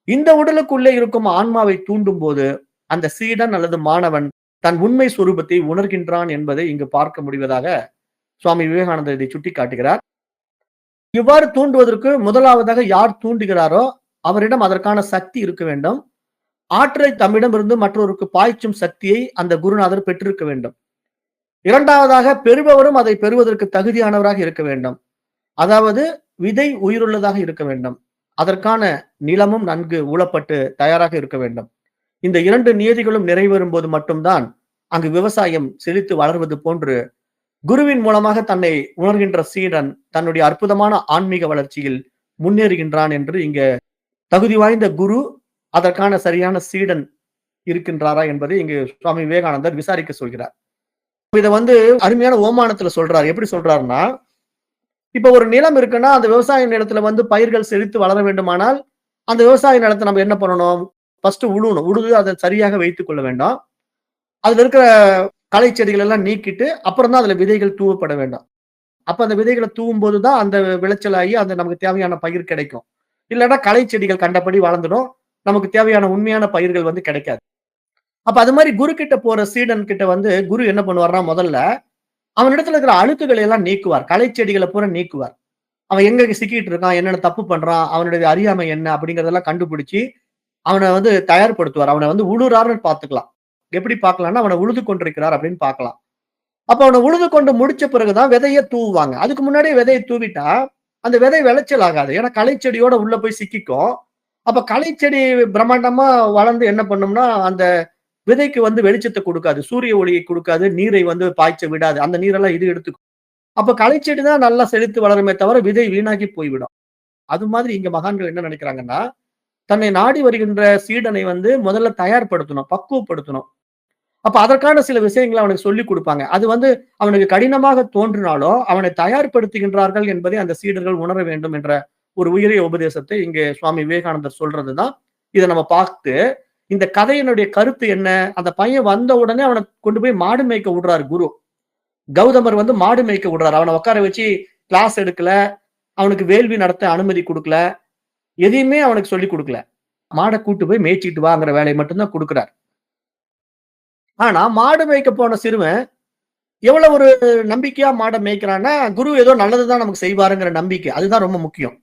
இந்த உடலுக்குள்ளே இருக்கும் ஆன்மாவை தூண்டும்போது, அந்த சீடன் அல்லது மாணவன் தன் உண்மை சொரூபத்தை உணர்கின்றான் என்பதை இங்கு பார்க்க முடிவதாக சுவாமி விவேகானந்தர் இதை சுட்டிக்காட்டுகிறார். இவ்வாறு தூண்டுவதற்கு முதலாவதாக யார் தூண்டுகிறாரோ, அவரிடம் அதற்கான சக்தி இருக்க வேண்டும். ஆற்றலை தம்மிடமிருந்து மற்றொருக்கு பாய்ச்சும் சக்தியை அந்த குருநாதர் பெற்றிருக்க வேண்டும். 2வதாக பெறுபவரும் அதை பெறுவதற்கு தகுதியானவராக இருக்க வேண்டும். அதாவது விதை உயிருள்ளதாக இருக்க வேண்டும். அதற்கான நிலமும் நன்கு உழப்பட்டு தயாராக இருக்க வேண்டும். இந்த 2 நியதிகளும் நிறைவேறும்போது மட்டும் தான் அங்கு விவசாயம் செழித்து வளர்வது போன்று குருவின் மூலமாக தன்னை உணர்கின்ற சீடன் தன்னுடைய அற்புதமான ஆன்மீக வளர்ச்சியில் முன்னேறுகின்றான் என்று இங்க தகுதி வாய்ந்த குரு, அதற்கான சரியான சீடன் இருக்கின்றாரா என்பதை இங்கு சுவாமி விவேகானந்தர் விசாரிக்க சொல்கிறார். இத அருமையான ஓமானத்துல சொல்றாரு. எப்படி சொல்றாருன்னா, இப்ப ஒரு நிலம் இருக்குன்னா, அந்த விவசாய நிலத்துல பயிர்கள் செழித்து வளர வேண்டுமானால், அந்த விவசாய நிலத்த நம்ம என்ன பண்ணணும்? ஃபர்ஸ்ட் உழணும். உழுது அத சரியாக வைத்துக் கொள்ள வேண்டும். அதுல இருக்கிற களை செடிகள் எல்லாம் நீக்கிட்டு, அப்புறம் தான் அதுல விதைகள் தூவப்பட வேண்டும். அப்ப அந்த விதைகள தூவும்போது தான் அந்த விளைச்சலாகி, அந்த நமக்கு தேவையான பயிர் கிடைக்கும். இல்லன்னா களை செடிகள் கண்டபடி வளர்ந்துடும். நமக்கு தேவையான உண்மையான பயிர்கள் கிடைக்காது. அப்ப அது மாரி குரு கிட்ட போற சீடன் கிட்ட குரு என்ன பண்ணுவார்ன்னா, முதல்ல அவனிடத்துல இருக்கிற அழுக்குகளை எல்லாம் நீக்குவார். களை செடிகள பூரா நீக்குவார். அவன் எங்க சிக்கிட்டு இருக்கான், என்னென்ன தப்பு பண்றான், அவனுடைய அறியாமை என்ன அப்படிங்கிறதெல்லாம் கண்டுபிடிச்சு, அவன தயார்படுத்துவார். அவன உழுறாருன்னு பார்த்துக்கலாம். எப்படி பார்க்கலாம்னா, அவன உழுது கொண்டிருக்கிறார் அப்படின்னு பார்க்கலாம். அப்ப அவன உழுது கொண்டு முடிச்ச பிறகுதான் விதைய தூவுவாங்க. அதுக்கு முன்னாடியே விதைய தூவிட்டா, அந்த விதை விளைச்சல் ஆகாது. ஏன்னா களைச்செடியோட உள்ள போய் சிக்கிக்கும். அப்ப களைச்செடி பிரம்மாண்டமா வளர்ந்து என்ன பண்ணும்னா, அந்த விதைக்கு வெளிச்சத்த குடுக்காது. சூரிய ஒளியை குடுக்காது. நீரை பாய்ச்ச விடாது. அந்த நீரெல்லாம் இது எடுத்துக்கும். அப்ப களைச்செடி தான் நல்லா செழித்து வளருமே தவிர, விதை வீணாகி போய்விடும். அது மாதிரி இங்க மகான்கள் என்ன நினைக்கிறாங்கன்னா, தன்னை நாடி வருகின்ற சீடனை முதல்ல தயார்படுத்தணும், பக்குவப்படுத்தணும். அப்ப அதற்கான சில விஷயங்கள அவனுக்கு சொல்லிக் குடுப்பாங்க. அது அவனுக்கு கடினமாக தோன்றினாலும், அவனை தயார்படுத்துகின்றார்கள் என்பதை அந்த சீடர்கள் உணர வேண்டும் என்ற ஒரு உயரிய உபதேசத்தை இங்கே சுவாமி விவேகானந்தர் சொல்றதுதான். இத நம்ம பார்த்து, இந்த கதையினுடைய கருத்து என்ன? அந்த பையன் வந்த உடனே அவன கொண்டு போய் மாடு மேய்க்க விடுறாரு குரு. கௌதமர் மாடு மேய்க்க விடுறாரு. அவன உட்கார வச்சு கிளாஸ் எடுக்கல. அவனுக்கு வேள்வி நடத்த அனுமதி குடுக்கல. எதையுமே அவனுக்கு சொல்லிக் குடுக்கல. மாட கூட்டு போய் மேய்ச்சிட்டு வாங்கிற வேலையை மட்டும் தான் குடுக்குறார். ஆனா மாடு மேய்க்க போன சிறுவன் எவ்வளவு ஒரு நம்பிக்கையா மாட மேய்க்கிறான்னா, குரு ஏதோ நல்லதுதான் நமக்கு செய்வாருங்கிற நம்பிக்கை. அதுதான் ரொம்ப முக்கியம்.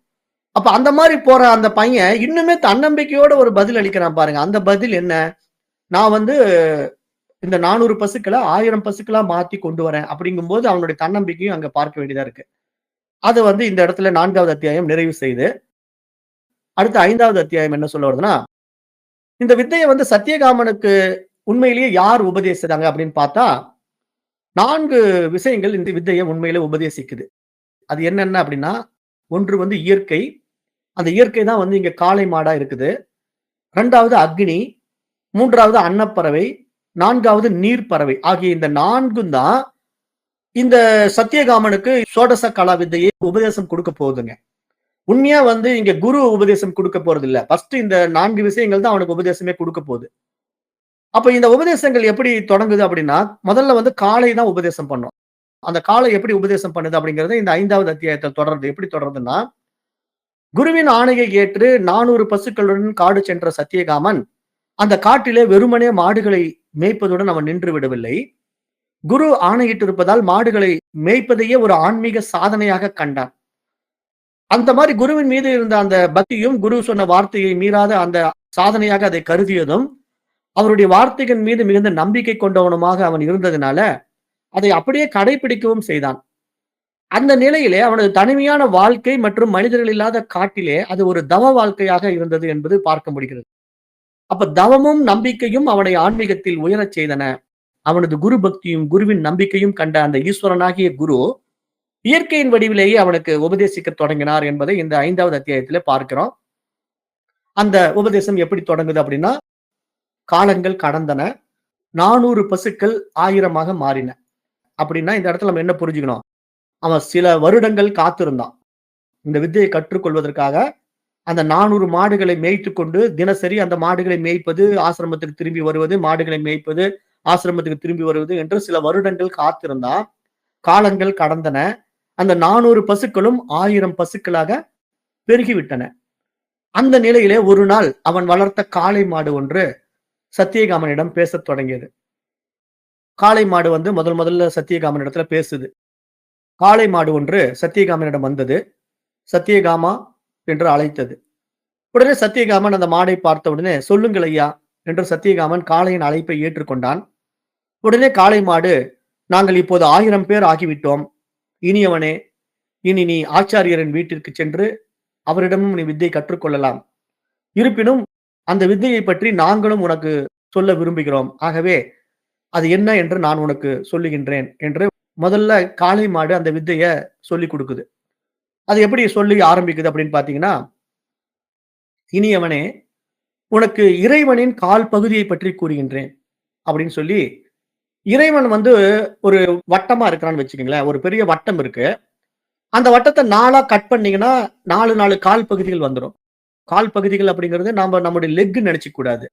அப்ப அந்த மாரி போற அந்த பையன் இன்னுமே தன்னம்பிக்கையோட ஒரு பதில் அளிக்கிறான் பாருங்க. அந்த பதில் என்ன? நான் இந்த 400 பசுக்கள 1000 பசுக்களா மாத்தி கொண்டு வரேன் அப்படிங்கும்போது அவனுடைய தன்னம்பிக்கையும் அங்க பார்க்க வேண்டியதா இருக்கு. அது இந்த இடத்துல 4வது அத்தியாயம் நிறைவு செய்து, அடுத்த 5வது அத்தியாயம் என்ன சொல்ல வருதுன்னா, இந்த வித்தைய சத்தியகாமனுக்கு உண்மையிலேயே யார் உபதேசிச்சாங்க அப்படின்னு பார்த்தா, 4 விஷயங்கள் இந்த வித்தைய உண்மையிலே உபதேசிக்குது. அது என்னென்ன அப்படின்னா, ஒன்று இயற்கை. அந்த இயற்கை தான் இங்க காளை மாடா இருக்குது. 2வது அக்னி, 3வது அன்னப்பறவை, 4வது நீர்ப்பறவை ஆகிய இந்த 4ம் தான் இந்த சத்தியகாமனுக்கு சோடச கலா வித்தையை உபதேசம் கொடுக்க போகுதுங்க. உண்மையா இங்க குரு உபதேசம் கொடுக்க போறது இல்ல. ஃபர்ஸ்ட் இந்த 4 விஷயங்கள் தான் அவனுக்கு உபதேசமே கொடுக்க போகுது. அப்ப இந்த உபதேசங்கள் எப்படி தொடங்குது அப்படின்னா, முதல்ல காளை தான் உபதேசம் பண்ணும். அந்த காளை எப்படி உபதேசம் பண்ணுது அப்படிங்கிறது இந்த 5வது அத்தியாயத்தில் தொடருது. எப்படி தொடருதுன்னா, குருவின் ஆணையை ஏற்று 400 பசுக்களுடன் காடு சென்ற சத்தியகாமன், அந்த காட்டிலே வெறுமனே மாடுகளை மேய்ப்பதுடன் அவன் நின்று விடவில்லை. குரு ஆணையிட்டிருப்பதால் மாடுகளை மேய்ப்பதையே ஒரு ஆன்மீக சாதனையாக கண்டான். அந்த மாதிரி குருவின் மீது இருந்த அந்த பக்தியும், குரு சொன்ன வார்த்தையை மீறாத அந்த சாதனையாக அதை கருதியதும், அவருடைய வார்த்தைகள் மீது மிகுந்த நம்பிக்கை கொண்டவனுமாக அவன் இருந்ததுனால, அதை அப்படியே கடைபிடிக்கவும் செய்தான். அந்த நிலையிலே அவனது தனிமையான வாழ்க்கை மற்றும் மனிதர்கள் இல்லாத காட்டிலே அது ஒரு தவ வாழ்க்கையாக இருந்தது என்பது பார்க்க முடிகிறது. அப்ப தவமும் நம்பிக்கையும் அவனை ஆன்மீகத்தில் உயரச் செய்தன. அவனது குரு பக்தியும் குருவின் நம்பிக்கையும் கண்ட அந்த ஈஸ்வரனாகிய குரு இயற்கையின் வடிவிலேயே அவனுக்கு உபதேசிக்க தொடங்கினார் என்பதை இந்த 5வது அத்தியாயத்திலே பார்க்கிறோம். அந்த உபதேசம் எப்படி தொடங்குது அப்படின்னா, காலங்கள் கடந்தன. 400 பசுக்கள் 1000 மாறின. அப்படின்னா இந்த இடத்துல நம்ம என்ன புரிஞ்சுக்கணும்? அவன் சில வருடங்கள் காத்திருந்தான். இந்த வித்தையை கற்றுக்கொள்வதற்காக அந்த 400 மாடுகளை மேய்த்துக் கொண்டு தினசரி அந்த மாடுகளை மேய்ப்பது, ஆசிரமத்துக்கு திரும்பி வருவது, மாடுகளை மேய்ப்பது, ஆசிரமத்துக்கு திரும்பி வருவது என்று சில வருடங்கள் காத்திருந்தான். காலங்கள் கடந்தன. அந்த 400 பசுக்களும் 1000 பசுக்களாக பெருகிவிட்டன. அந்த நிலையிலே ஒரு நாள் அவன் வளர்த்த காளை மாடு ஒன்று சத்தியகாமனிடம் பேசத் தொடங்கியது. காளை மாடு முதல்ல சத்தியகாமன் இடத்துல பேசுது. காளை மாடு ஒன்று சத்தியகாமனிடம் வந்தது. சத்தியகாமா என்று அழைத்தது. உடனே சத்தியகாமன் அந்த மாடை பார்த்த உடனே, சொல்லுங்கள் ஐயா என்று சத்தியகாமன் காளையின் அழைப்பை ஏற்றுக்கொண்டான். உடனே காளை மாடு, நாங்கள் இப்போது 1000 பேர் ஆகிவிட்டோம். இனியவனே, இனி நீ ஆச்சாரியரின் வீட்டிற்கு சென்று அவரிடமும் நீ வித்தை கற்றுக்கொள்ளலாம். இருப்பினும் அந்த வித்தையை பற்றி நாங்களும் உனக்கு சொல்ல விரும்புகிறோம். ஆகவே அது என்ன என்று நான் உனக்கு சொல்லுகின்றேன் என்று முதல்ல காளை மாடு அந்த வித்தைய சொல்லிக் குடுக்குது. அது எப்படி சொல்லி ஆரம்பிக்குது அப்படின்னு பார்த்தீங்கன்னா, "இனியவனே, உனக்கு இறைவனின் கால் பகுதியைப் பற்றி கூறுகின்றேன்." அப்படின்னு சொல்லி, இறைவன் வந்து ஒரு வட்டமா இருக்கிறான்னு வச்சுக்கங்களேன். ஒரு பெரிய வட்டம் இருக்கு. அந்த வட்டத்த 4ஆ கட் பண்ணீங்கன்னா, 4, 4 கால் பகுதிகள் வந்துரும். கால் பகுதிகள் அப்படிங்கிறது நாம நம்முடைய லெக்ன்னு நெனச்சுக்க கூடாது.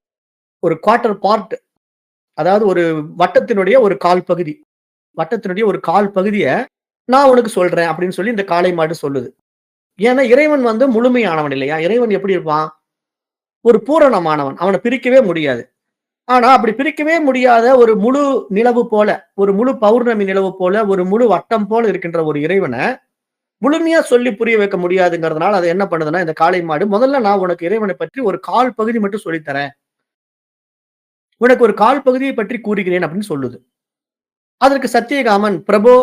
ஒரு குவார்ட்டர் பார்ட், அதாவது ஒரு வட்டத்தினுடைய ஒரு கால் பகுதி. வட்டத்தினுடைய ஒரு கால் பகுதிய நான் உனக்கு சொல்றேன் அப்படின்னு சொல்லி இந்த காளை மாடு சொல்லுது. ஏன்னா இறைவன் வந்து முழுமையானவன் இல்லையா? இறைவன் எப்படி இருப்பான்? ஒரு பூரணமானவன். அவன பிரிக்கவே முடியாது. ஆனா அப்படி பிரிக்கவே முடியாத ஒரு முழு நிலவு போல, ஒரு முழு பௌர்ணமி நிலவு போல, ஒரு முழு வட்டம் போல இருக்கின்ற ஒரு இறைவன, முழுமையா சொல்லி புரிய வைக்க முடியாதுங்கிறதுனால, அது என்ன பண்ணுதுன்னா, இந்த காளை மாடு, "முதல்ல நான் உனக்கு இறைவனைப் பற்றி ஒரு கால் பகுதி மட்டும் சொல்லித் தரேன். உனக்கு ஒரு கால் பகுதியைப் பற்றி கூறுகிறேன்" அப்படின்னு சொல்லுது. அதற்கு சத்தியகாமன், "பிரபோ,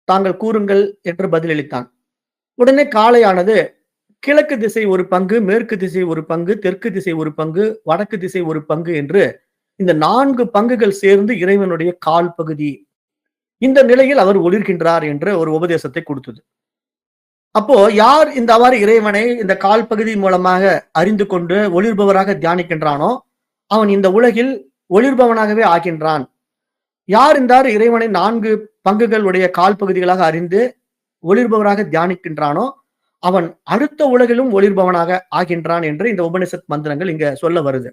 தாங்கள் கூறுங்கள்" என்று பதிலளித்தான். உடனே காளையானது, கிழக்கு திசை ஒரு பங்கு, மேற்கு திசை ஒரு பங்கு, தெற்கு திசை ஒரு பங்கு, வடக்கு திசை ஒரு பங்கு என்று இந்த 4 பங்குகள் சேர்ந்து இறைவனுடைய கால் பகுதி. இந்த நிலையில் அவர் ஒளிர்கின்றார் என்ற ஒரு உபதேசத்தை குடுத்தது. அப்போ யார் இந்தவாறு இறைவனை இந்த கால் பகுதி மூலமாக அறிந்து கொண்டு ஒளிர்பவராக தியானிக்கின்றானோ, அவன் இந்த உலகில் ஒளிர்பவனாகவே ஆகின்றான். யார் இந்தாரு இறைவனை 4 பங்குகள் உடைய கால் பகுதிகளாக அறிந்து ஒளிர்பவராக தியானிக்கின்றானோ, அவன் அடுத்த உலகிலும் ஒளிர்பவனாக ஆகின்றான் என்று இந்த உபனிஷத் மந்திரங்கள் இங்க சொல்ல வருது.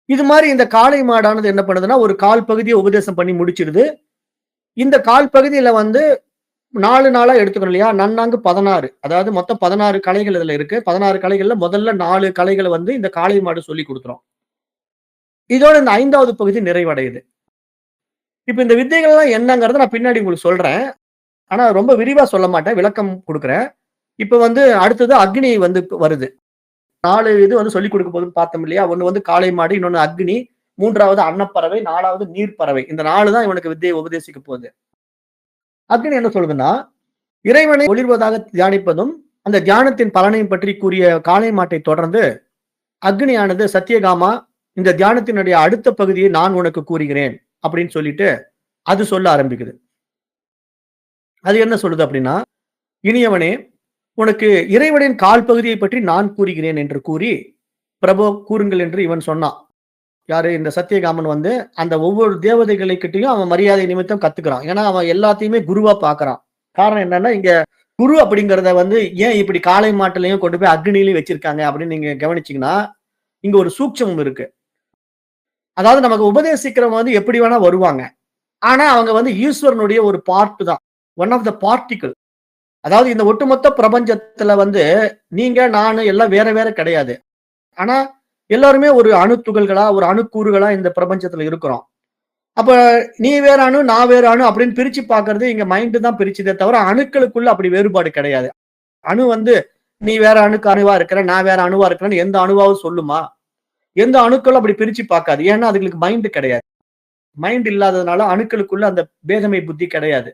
இது மாரி இந்த காளை மாடானது என்ன பண்ணுதுன்னா, ஒரு கால் பகுதிய உபதேசம் பண்ணி முடிச்சிடுது. இந்த கால் பகுதியில வந்து 4 நாளா எடுத்துக்கணும் இல்லையா? நன்னாங்கு 16. அதாவது மொத்தம் 16 கலைகள் இதுல இருக்கு. 16 கலைகள்ல முதல்ல 4 கலைகள வந்து இந்த காளை மாடு சொல்லிக் குடுத்துரும். இதோட இந்த 5வது பகுதி நிறைவடையுது. இப்ப இந்த வித்தைகள்லாம் என்னங்கிறத நான் பின்னாடி உங்களுக்கு சொல்றேன். ஆனா ரொம்ப விரிவா சொல்ல மாட்டேன். விளக்கம் குடுக்குறேன். இப்ப வந்து அடுத்தது அக்னி வந்து வருது. 4 இது வந்து சொல்லிக் குடுக்க போகுதுன்னு பார்த்தோம் இல்லையா? ஒண்ணு வந்து காளை மாடு, இன்னொன்னு அக்னி, 3வது அன்னப்பறவை, 4வது நீர்ப்பறவை. இந்த 4 தான் இவனுக்கு வித்தைய உபதேசிக்க போகுது. அக்னி என்ன சொல்லுதுன்னா, இறைவனை ஒளிர்வதாக தியானிப்பதும், அந்த தியானத்தின் பலனையும் பற்றி கூறிய காளை மாட்டை தொடர்ந்து, அக்னியானது சத்தியகாமா, இந்த தியானத்தினுடைய அடுத்த பகுதியை நான் உனக்கு கூறுகிறேன் அப்படின்னு சொல்லிட்டு, அது சொல்ல ஆரம்பிக்குது. அது என்ன சொல்லுது அப்படின்னா, இனியவனே, உனக்கு இறைவனின் கால் பகுதியைப் பற்றி நான் கூறுகிறேன் என்று கூறி, பிரபோ கூறுங்கள் என்று இவன் சொன்னான். யாரு? இந்த சத்தியகாமன் வந்து அந்த ஒவ்வொரு தேவதைகளை கிட்டயும் அவன் மரியாதை நிமித்தம் கத்துக்கிறான். ஏன்னா, அவன் எல்லாத்தையுமே குருவா பார்க்கிறான். காரணம் என்னன்னா, இங்க குரு அப்படிங்கிறத வந்து ஏன் இப்படி காளை மாட்டுலயும் கொண்டு போய் அக்னியிலயும் வச்சிருக்காங்க அப்படின்னு நீங்க கவனிச்சீங்கன்னா, இங்க ஒரு சூட்சமம் இருக்கு. அதாவது நமக்கு உபதேசிக்கிறவங்க வந்து எப்படி வேணா வருவாங்க. ஆனா, அவங்க வந்து ஈஸ்வரனுடைய ஒரு பார்ட் தான். One of the particle. அதாவது இந்த ஒட்டுமொத்த பிரபஞ்சத்துல வந்து நீங்க, நானு எல்லாம் வேற வேற கிடையாது. ஆனா, எல்லாருமே ஒரு அணு துகள்களா, ஒரு அணுக்கூறுகளா இந்த பிரபஞ்சத்துல இருக்கிறோம். அப்ப நீ வேற அணு, நான் வேற அணு அப்படின்னு பிரிச்சு பார்க்கிறது இங்க மைண்ட் தான் பிரிச்சுதே தவிர, அணுக்களுக்குள்ள அப்படி வேறுபாடு கிடையாது. அணு வந்து நீ வேற அணுவா இருக்கிற, நான் வேற அணுவா இருக்கிறேன்னு எந்த அணுவாவது சொல்லுமா? எந்த அணுக்களும் அப்படி பிரிச்சு பார்க்காது. ஏன்னா அதுங்களுக்கு மைண்ட் கிடையாது. மைண்ட் இல்லாததுனால அணுக்களுக்குள்ள அந்த பேதமை புத்தி கிடையாது.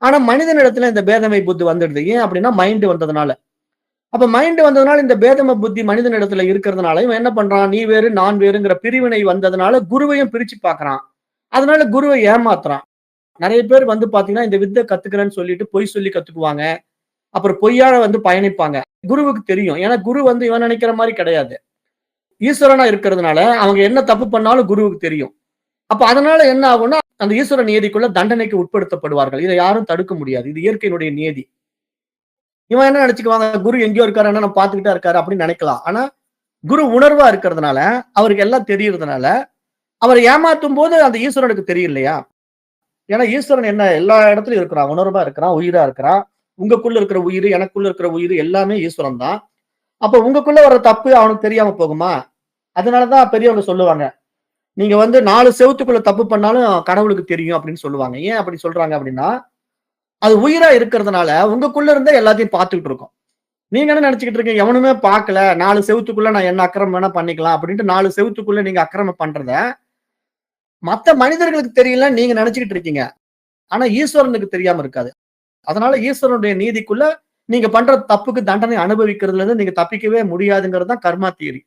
ஆனா மனிதனிடத்துல இந்த பேதமை புத்தி வந்துடுது. ஏன் அப்படின்னா மைண்ட் வந்ததுனால. அப்ப மைண்ட் வந்ததுனால இந்த பேதம புத்தி மனிதனிடத்துல இருக்கிறதுனால, இவன் என்ன பண்றான்? நீ வேறு, நான் வேறுங்கிற பிரிவினை வந்ததுனால குருவையும் பிரிச்சு பார்க்கிறான். அதனால குருவ ஏமாத்துறான். நெறைய பேர் வந்து பார்த்தீங்கன்னா, இந்த வித்த கத்துக்கிறேன்னு சொல்லிட்டு பொய் சொல்லி கத்துக்குவாங்க. அப்புறம் பொய்யால வந்து பயணிப்பாங்க. குருவுக்கு தெரியும். ஏன்னா குரு வந்து இவன் நெனைக்கிற மாரி கிடையாது. ஈஸ்வரனா இருக்கிறதுனால, அவங்க என்ன தப்பு பண்ணாலும் குருவுக்கு தெரியும். அப்ப அதனால என்ன ஆகும்னா, அந்த ஈஸ்வர நியதிக்குள்ள தண்டனைக்கு உட்படுத்தப்படுவார்கள். இத யாரும் தடுக்க முடியாது. இது இயற்கையினுடைய நியதி. இவன் என்ன நெனச்சுக்குவாங்க, குரு எங்கேயோ இருக்காரு, ஆனா நம்ம பார்த்துக்கிட்டா இருக்காரு அப்படின்னு நெனைக்கலாம். ஆனா, குரு உணர்வா இருக்கிறதுனால, அவருக்கு எல்லாம் தெரியறதுனால, அவர ஏமாத்தும்போது அந்த ஈஸ்வரனுக்கு தெரியும் இல்லையா? ஏன்னா ஈஸ்வரன் என்ன எல்லா இடத்துலயும் இருக்கிறான். உணர்வா இருக்கிறான், உயிரா இருக்கிறான். உங்களுக்குள்ள இருக்கிற உயிரு, எனக்குள்ள இருக்கிற உயிரு எல்லாமே ஈஸ்வரன் தான். அப்ப உங்களுக்குள்ள வர தப்பு அவனுக்கு தெரியாம போகுமா? அதனால தான் பெரியவங்க சொல்லுவாங்க. நீங்க வந்து 4 செவுத்துக்குள்ள தப்பு பண்ணாலும் கடவுளுக்கு தெரியும் அப்படின்னு சொல்லுவாங்க. ஏன் அப்படி சொல்றாங்க அப்படின்னா, அது உயிரா இருக்கிறதுனால உங்களுக்குள்ள இருந்தே எல்லாத்தையும் பார்த்துக்கிட்டு இருக்கும். நீங்க என்ன நெனச்சுக்கிட்டு இருக்கீங்க, எவனுமே பார்க்கல. 4 செவுத்துக்குள்ள நான் என்ன அக்கிரமம் வேணா பண்ணிக்கலாம் அப்படின்ட்டு 4 செவுத்துக்குள்ள நீங்க அக்கிரமம் பண்றத, மத்த மனிதர்களுக்கு தெரியலன்னு நீங்க நெனச்சுக்கிட்டு இருக்கீங்க. ஆனா ஈஸ்வரனுக்கு தெரியாம இருக்காது. அதனால ஈஸ்வரனுடைய நீதிக்குள்ள நீங்க பண்ற தப்புக்கு தண்டனை அனுபவிக்கிறதுல இருந்து நீங்க தப்பிக்கவே முடியாதுங்கிறது தான் கர்மா தியரி.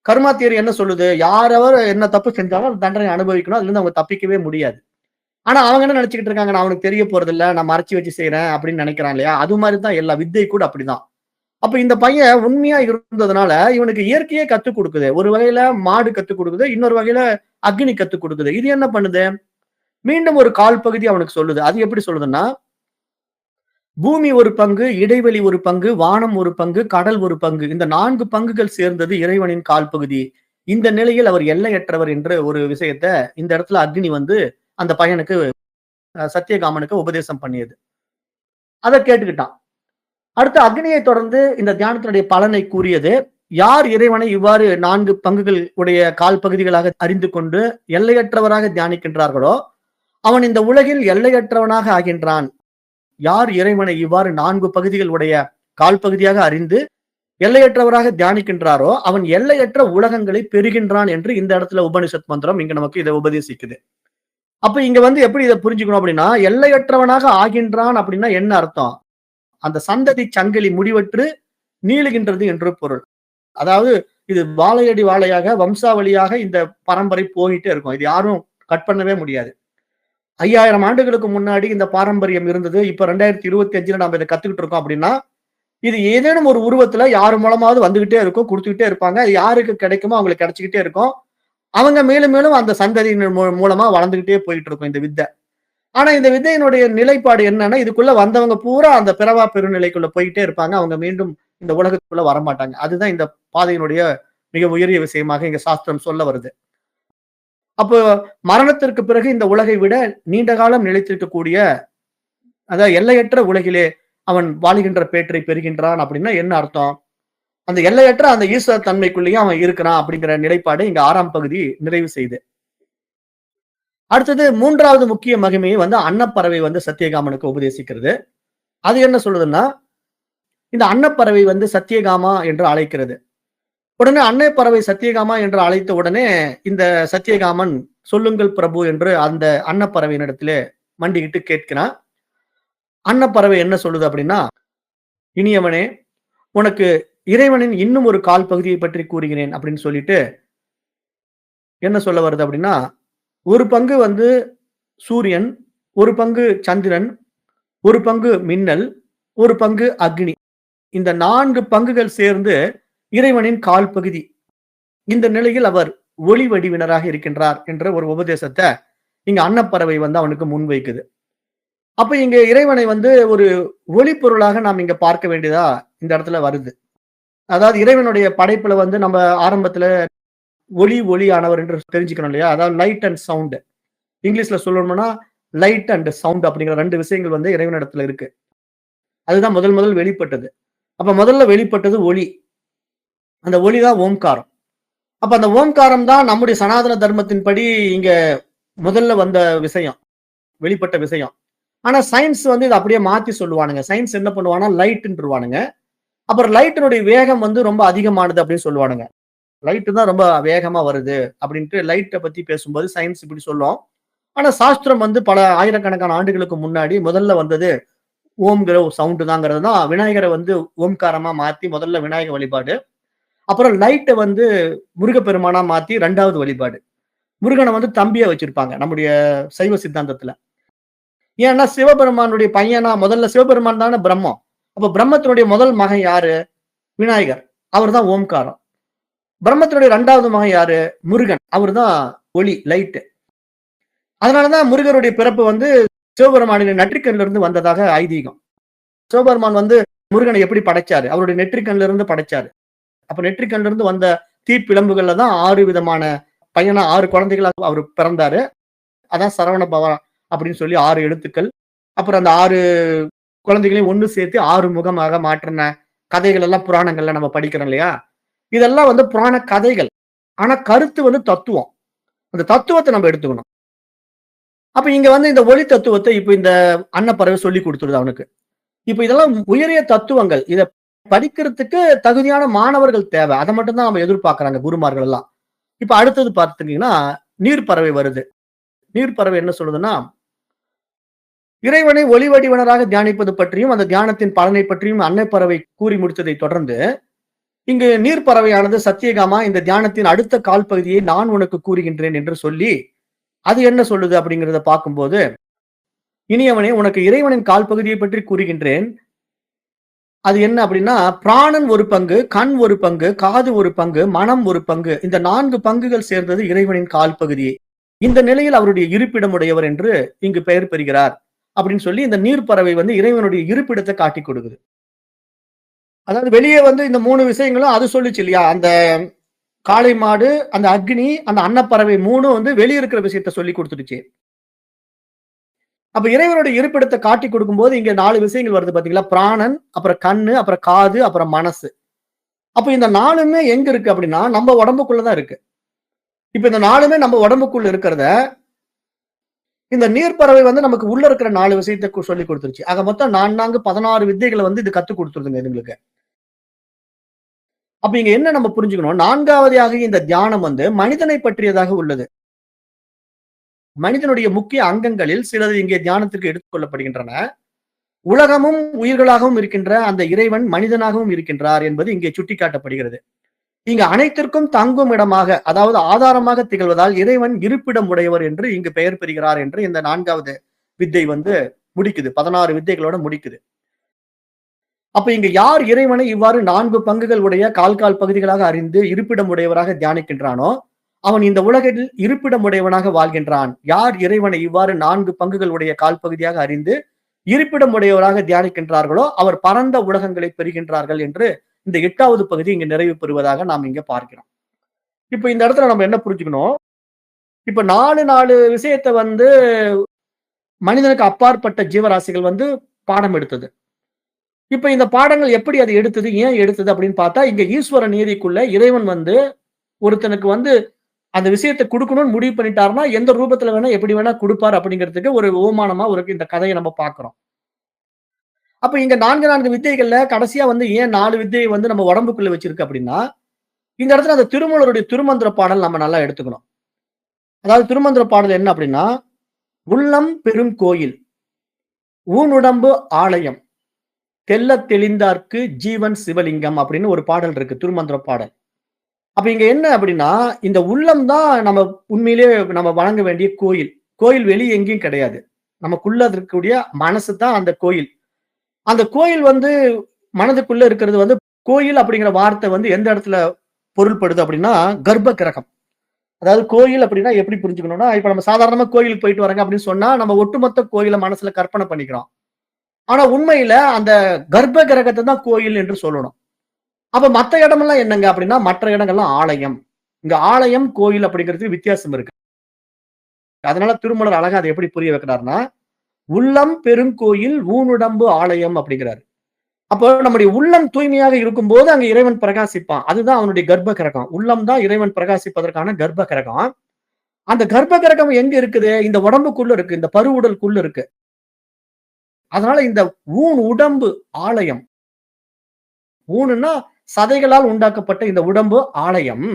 கர்மா தியரி என்ன சொல்லுது? யாரெவர் என்ன தப்பு செஞ்சாலும் அந்த தண்டனை அனுபவிக்கணும். அதுலருந்து அவங்க தப்பிக்கவே முடியாது. ஆனா அவங்க என்ன நினைச்சுக்கிட்டு இருக்காங்க, நான் அவனுக்கு தெரிய போறதில்ல. நான் மறைச்சு வச்சு செய்றேன் அப்படின்னு நினைக்கிறான் இல்லையா? அது மாரி தான் எல்லா வித்தை கூட அப்படிதான். அப்ப இந்த பையன் உண்மையா இருந்ததுனால, இவனுக்கு இயற்கையே கத்துக் குடுக்குது. ஒரு வகையில மாடு கத்துக் குடுக்குது. இன்னொரு வகையில அக்னி கத்துக் குடுக்குது. இது என்ன பண்ணுது? மீண்டும் ஒரு கால் பகுதி அவனுக்கு சொல்லுது. அது எப்படி சொல்லுதுன்னா, பூமி ஒரு பங்கு, இடைவெளி ஒரு பங்கு, வானம் ஒரு பங்கு, கடல் ஒரு பங்கு. இந்த 4 பங்குகள் சேர்ந்தது இறைவனின் கால் பகுதி. இந்த நிலையில் அவர் எல்லையற்றவர் என்ற ஒரு விஷயத்த இந்த இடத்துல அக்னி வந்து அந்த பையனுக்கு சத்தியகாமனுக்கு உபதேசம் பண்ணியது. அத கேட்டுக்கிட்டான். அடுத்து அக்னியை தொடர்ந்து இந்த தியானத்தினுடைய பலனை கூறியது. யார் இறைவனை இவ்வாறு 4 பங்குகள் உடைய கால் பகுதிகளாக அறிந்து கொண்டு எல்லையற்றவராக தியானிக்கின்றார்களோ, அவன் இந்த உலகில் எல்லையற்றவனாக ஆகின்றான். யார் இறைவனை இவ்வாறு 4 பகுதிகள் உடைய கால் பகுதியாக அறிந்து எல்லையற்றவராக தியானிக்கின்றாரோ, அவன் எல்லையற்ற உலகங்களை பெறுகின்றான் என்று இந்த இடத்துல உபனிஷத் மந்திரம் இங்க நமக்கு இத உபதேசிக்குது. அப்ப இங்க வந்து எப்படி இத புரிஞ்சுக்கணும் அப்படின்னா, எல்லையற்றவனாக ஆகின்றான் அப்படின்னா என்ன அர்த்தம்? அந்த சந்ததி சங்கிலி முடிவற்று நீளுகின்றது என்று பொருள். அதாவது இது வாழையடி வாழையாக, வம்சாவளியாக இந்த பரம்பரை போயிட்டே இருக்கும். இது யாரும் கட் பண்ணவே முடியாது. 5000 ஆண்டுகளுக்கு முன்னாடி இந்த பாரம்பரியம் இருந்தது. இப்ப 2025ல நாம இத கத்துக்கிட்டு இருக்கோம் அப்படின்னா, இது ஏதேனும் ஒரு உருவத்துல யார் மூலமாவது வந்துகிட்டே இருக்கும், குடுத்துக்கிட்டே இருப்பாங்க. அது யாருக்கு கிடைக்குமோ அவங்களுக்கு கிடைச்சுக்கிட்டே இருக்கும். அவங்க மேலும் மேலும் அந்த சந்ததியினர் மூலமா வளர்ந்துகிட்டே போயிட்டு இருக்கும் இந்த வித்தை. ஆனா இந்த வித்தையினுடைய நிலைப்பாடு என்னன்னா, இதுக்குள்ள வந்தவங்க பூரா அந்த பிறவா பெருநிலைக்குள்ள போயிட்டே இருப்பாங்க. அவங்க மீண்டும் இந்த உலகத்துக்குள்ள வரமாட்டாங்க. அதுதான் இந்த பாதையினுடைய மிக உயரிய விஷயமாக இங்க சாஸ்திரம் சொல்ல வருது. அப்போ மரணத்திற்கு பிறகு இந்த உலகை விட நீண்ட காலம் நிலைத்திருக்கக்கூடிய, அதாவது எல்லையற்ற உலகிலே அவன் வாழுகின்ற பேற்றை பெறுகின்றான் அப்படின்னா என்ன அர்த்தம்? அந்த எல்லையற்ற அந்த ஈஸ்வர தன்மைக்குள்ளேயே அவன் இருக்கிறான் அப்படிங்கிற நிலைப்பாடு இங்க 6ஆம் பகுதி நிறைவு செய்யுது. அடுத்தது 3வது முக்கிய மகிமையை வந்து அன்னப்பறவை வந்து சத்தியகாமனுக்கு உபதேசிக்கிறது. அது என்ன சொல்லுதுன்னா, இந்த அன்னப்பறவை வந்து சத்தியகாமா என்று அழைக்கிறது. உடனே அன்னைப்பறவை சத்தியகாமா என்று அழைத்த உடனே இந்த சத்தியகாமன் சொல்லுங்கள் பிரபு என்று அந்த அன்னப்பறவையினிடத்திலே மண்டியிட்டு கேட்கிறான். அன்னப்பறவை என்ன சொல்லுது அப்படின்னா, இனியவனே, உனக்கு இறைவனின் இன்னும் ஒரு கால் பகுதியை பற்றி கூறுகிறேன் அப்படின்னு சொல்லிட்டு என்ன சொல்ல வருது அப்படின்னா, ஒரு பங்கு வந்து சூரியன், ஒரு பங்கு சந்திரன், ஒரு பங்கு மின்னல், ஒரு பங்கு அக்னி. இந்த 4 பங்குகள் சேர்ந்து இறைவனின் கால் பகுதி. இந்த நிலையில் அவர் ஒளி வடிவினராக இருக்கின்றார் என்ற ஒரு உபதேசத்த இங்க அன்னப்பறவை வந்து அவனுக்கு முன்வைக்குது. அப்ப இங்க இறைவனை வந்து ஒரு ஒளி பொருளாக நாம் இங்க பார்க்க வேண்டியதா இந்த இடத்துல வருது. அதாவது இறைவனுடைய படைப்புல வந்து நம்ம ஆரம்பத்துல ஒளியானவர் என்று தெரிஞ்சுக்கணும் இல்லையா? அதாவது லைட் அண்ட் சவுண்ட். இங்கிலீஷ்ல சொல்லணும்னா லைட் அண்ட் சவுண்ட் அப்படிங்கிற 2 விஷயங்கள் வந்து இறைவனிடத்துல இருக்கு. அதுதான் முதல் வெளிப்பட்டது. அப்ப முதல்ல வெளிப்பட்டது ஒளி. அந்த ஒளி தான் ஓம்காரம். அப்ப அந்த ஓம்காரம் தான் நம்முடைய சனாதன தர்மத்தின்படி இங்க முதல்ல வந்த விஷயம். வெளிப்பட்ட விஷயம். ஆனா சயின்ஸ் வந்து இத அப்படியே மாத்தி சொல்லுவானுங்க. சயின்ஸ் என்ன பண்ணுவான்னா லைட்ன்றுவானுங்க. அப்புறம் லைட்டினுடைய வேகம் வந்து ரொம்ப அதிகமானது அப்படின்னு சொல்லுவானுங்க. லைட் தான் ரொம்ப வேகமா வருது அப்படின்ட்டு லைட்ட பத்தி பேசும்போது சயின்ஸ் இப்படி சொல்லும். ஆனா சாஸ்திரம் வந்து பல ஆயிரக்கணக்கான ஆண்டுகளுக்கு முன்னாடி முதல்ல வந்தது ஓம்ங்கிற ஒரு சவுண்ட் தாங்கிறது தான் விநாயகரை வந்து ஓம்காரமா மாத்தி முதல்ல விநாயக வழிபாடு. அப்புறம் லைட்ட வந்து முருகப்பெருமானா மாத்தி 2வது வழிபாடு. முருகனை வந்து தம்பியா வச்சிருப்பாங்க நம்முடைய சைவ சித்தாந்தத்துல. ஏன்னா சிவபெருமானுடைய பையனா முதல்ல சிவபெருமான் தானே பிரம்மம். அப்ப பிரம்மத்தினுடைய முதல் மகன் யாரு? விநாயகர். அவர்தான் ஓம்காரம். பிரம்மத்தினுடைய 2வது மகன் யாரு? முருகன். அவர்தான் ஒளி, லைட். அதனாலதான் முருகருடைய பிறப்பு வந்து சிவபெருமானின் நெற்றிக்கண்ல இருந்து வந்ததாக ஐதீகம். சிவபெருமான் வந்து முருகனை எப்படி படைச்சாரு? அவருடைய நெற்றிக்கண்ல இருந்து படைச்சாரு. அப்ப நெற்றிக்கண்ல இருந்து வந்த தீப்பிழம்புகள்ல தான் 6 விதமான பையனா 6 குழந்தைகளா அவரு பிறந்தாரு. அதான் சரவண பவா அப்படின்னு சொல்லி 6 எழுத்துக்கள். அப்புறம் அந்த 6 குழந்தைகளையும் ஒண்ணு சேர்த்து 6 முகமாக மாற்றின கதைகள் எல்லாம் புராணங்கள்ல நம்ம படிக்கிறோம் இல்லையா? இதெல்லாம் வந்து புராண கதைகள். ஆனா கருத்து வந்து தத்துவம். அந்த தத்துவத்த நம்ம எடுத்துக்கணும். அப்ப இங்க வந்து இந்த ஒளி தத்துவத்த இப்ப இந்த அன்னப்பறவை சொல்லிக் குடுத்துருது அவனுக்கு. இப்ப இதெல்லாம் உயரிய தத்துவங்கள். இத படிக்கிறதுக்கு தகுதியான மாணவர்கள் தேவை. அத மட்டும் தான் நம்ம எதிர்பார்க்கிறாங்க குருமார்கள் எல்லாம். இப்ப அடுத்தது பார்த்துட்டீங்கன்னா, நீர்ப்பறவை வருது. நீர்ப்பறவை என்ன சொல்லுதுன்னா, இறைவனை ஒளி வடிவனராக தியானிப்பது பற்றியும், அந்த தியானத்தின் பலனை பற்றியும் அன்னைப்பறவை கூறி முடித்ததை தொடர்ந்து, இங்கு நீர்ப்பறவையானது சத்தியகாமா இந்த தியானத்தின் அடுத்த கால் பகுதியை நான் உனக்கு கூறுகின்றேன் என்று சொல்லி, அது என்ன சொல்லுது அப்படிங்கிறத பார்க்கும்போது இனியவனே, உனக்கு இறைவனின் கால் பகுதியை பற்றி கூறுகின்றேன். அது என்ன அப்படின்னா, பிராணன் ஒரு பங்கு, கண் ஒரு பங்கு, காது ஒரு பங்கு, மனம் ஒரு பங்கு. இந்த 4 பங்குகள் சேர்ந்தது இறைவனின் கால் பகுதியே. இந்த நிலையில் அவருடைய இருப்பிடம் உடையவர் என்று இங்கு பெயர் பெறுகிறார். அப்படின்னு சொல்லி இந்த நீர்ப்பறவை வந்து இறைவனுடைய இருப்பிடத்தை காட்டிக் கொடுக்குது. அதாவது வெளியே வந்து இந்த 3 விஷயங்களும் அது சொல்லுச்சு இல்லையா? அந்த காளை மாடு, அந்த அக்னி, அந்த அன்னப்பறவை 3ம் வந்து வெளிய இருக்கிற விஷயத்த சொல்லிக் குடுத்துடுச்சு. அப்ப இறைவனுடைய இருப்பிடத்த காட்டிக் கொடுக்கும்போது, இங்க 4 விஷயங்கள் வருது பார்த்தீங்களா? பிராணன், அப்புறம் கண்ணு, அப்புறம் காது, அப்புறம் மனசு. அப்ப இந்த 4மே எங்க இருக்கு அப்படின்னா, நம்ம உடம்புக்குள்ள தான் இருக்கு. இப்ப இந்த 4மே நம்ம உடம்புக்குள்ள இருக்கிறத, இந்த நீர்ப்பறவை வந்து நமக்கு உள்ள இருக்கிற 4 விஷயத்த சொல்லிக் குடுத்துருச்சு. ஆக மொத்தம் 4 16 வித்தைகள வந்து இது கத்துக் குடுத்துருதுங்க இதுங்களுக்கு. அப்ப இங்க என்ன நம்ம புரிஞ்சுக்கணும்? 4வதாக இந்த தியானம் வந்து மனிதனை பற்றியதாக உள்ளது. மனிதனுடைய முக்கிய அங்கங்களில் சிலது இங்கே தியானத்திற்கு எடுத்துக் கொள்ளப்படுகின்றன. உலகமும் உயிர்களாகவும் இருக்கின்ற அந்த இறைவன் மனிதனாகவும் இருக்கின்றார் என்பது இங்கே சுட்டிக்காட்டப்படுகிறது. இங்கு அனைத்திற்கும் தங்கும் இடமாக, அதாவது ஆதாரமாக திகழ்வதால் இறைவன் இருப்பிடம் உடையவர் என்று இங்கு பெயர் பெறுகிறார் என்று இந்த 4வது வித்தை வந்து முடிக்குது. 16 வித்தைகளோட முடிக்குது. அப்ப இங்க யார் இறைவனை இவ்வாறு 4 பங்குகள் உடைய கால் கால் பகுதிகளாக அறிந்து இருப்பிடம் உடையவராக தியானிக்கின்றானோ, அவன் இந்த உலகில் இருப்பிடம் உடையவனாக வாழ்கின்றான். யார் இறைவனை இவ்வாறு 4 பங்குகள் உடைய கால் பகுதியாக அறிந்து இருப்பிடம் உடையவராக தியானிக்கின்றார்களோ, அவர் பரந்த உலகங்களை பெறுகின்றார்கள் என்று இந்த 8வது பகுதி இங்க நிறைவு பெறுவதாக நாம் இங்க பார்க்கிறோம். இப்ப இந்த இடத்துல நம்ம என்ன புரிஞ்சுக்கணும்? இப்ப 4 விஷயத்த வந்து மனிதனுக்கு அப்பாற்பட்ட ஜீவராசிகள் வந்து பாடம் எடுத்தது. இப்ப இந்த பாடங்கள் எப்படி அது எடுத்தது? ஏன் எடுத்தது? அப்படின்னு பார்த்தா, இங்க ஈஸ்வர நீதிக்குள்ள இறைவன் வந்து ஒருத்தனுக்கு வந்து அந்த விஷயத்த குடுக்கணும்னு முடிவு பண்ணிட்டாருன்னா, எந்த ரூபத்துல வேணா, எப்படி வேணா குடுப்பார் அப்படிங்கிறதுக்கு ஒரு உவமானமா ஒரு இந்த கதைய நம்ம பார்க்கிறோம். அப்ப இங்க 4 வித்தைகள்ல கடைசியா வந்து ஏன் 4 வித்தைய வந்து நம்ம உடம்புக்குள்ள வச்சிருக்கு அப்படின்னா, இந்த இடத்துல அந்த திருமூலருடைய திருமந்திர பாடல் நம்ம நல்லா எடுத்துக்கணும். அதாவது திருமந்திர பாடல் என்ன அப்படின்னா, "உள்ளம் பெரும் கோயில், ஊனுடம்பு ஆலயம், தெள்ளத் தெளிந்தார்க்கு ஜீவன் சிவலிங்கம்" அப்படின்னு ஒரு பாடல் இருக்கு. திருமந்திர பாடல். அப்ப இங்க என்ன அப்படின்னா, இந்த உள்ளம் தான் நம்ம உண்மையிலேயே நம்ம வணங்க வேண்டிய கோயில். கோயில் வெளிய எங்கேயும் கிடையாது. நமக்குள்ள இருக்கக்கூடிய மனசு தான் அந்த கோயில். அந்த கோயில் வந்து மனதுக்குள்ள இருக்கிறது வந்து கோயில் அப்படிங்கிற வார்த்தை வந்து எந்த இடத்துல பொருள்படுது அப்படின்னா, கர்ப்ப கிரகம். அதாவது கோயில் அப்படின்னா எப்படி புரிஞ்சுக்கணும்னா, இப்ப நம்ம சாதாரணமா கோயிலுக்கு போயிட்டு வர்றோங்க அப்படின்னு சொன்னா, நம்ம ஒட்டுமொத்த கோயில மனசுல கற்பனை பண்ணிக்கிறோம். ஆனா உண்மையில அந்த கர்ப்ப கிரகத்த தான் கோயில் என்று சொல்லணும். அப்ப மத்த இடமெல்லாம் என்னங்க அப்படின்னா, மற்ற இடங்கள்லாம் ஆலயம். இங்க ஆலயம், கோயில் அப்படிங்கிறதுக்கு வித்தியாசம் இருக்கு. அதனால திருமூலர் அழகா அத எப்படி புரிய வைக்கிறார்ன்னா, "உள்ளம் பெருங்கோயில், ஊனுடம்பு ஆலயம்" அப்படிங்கிறாரு. அப்போ நம்முடைய உள்ளம் தூய்மையாக இருக்கும்போது அங்க இறைவன் பிரகாசிப்பான். அதுதான் அவனுடைய கர்ப்ப கிரகம். உள்ளம் தான் இறைவன் பிரகாசிப்பதற்கான கர்ப்ப கிரகம். அந்த கர்ப்ப கிரகம் எங்க இருக்குது? இந்த உடம்புக்குள்ள இருக்கு. இந்த பருவுடலுக்குள்ள இருக்கு. அதனால இந்த ஊன் உடம்பு ஆலயம். ஊனுன்னா சதைகளால் உண்டாக்கப்பட்ட இந்த உடம்பு ஆலயம்.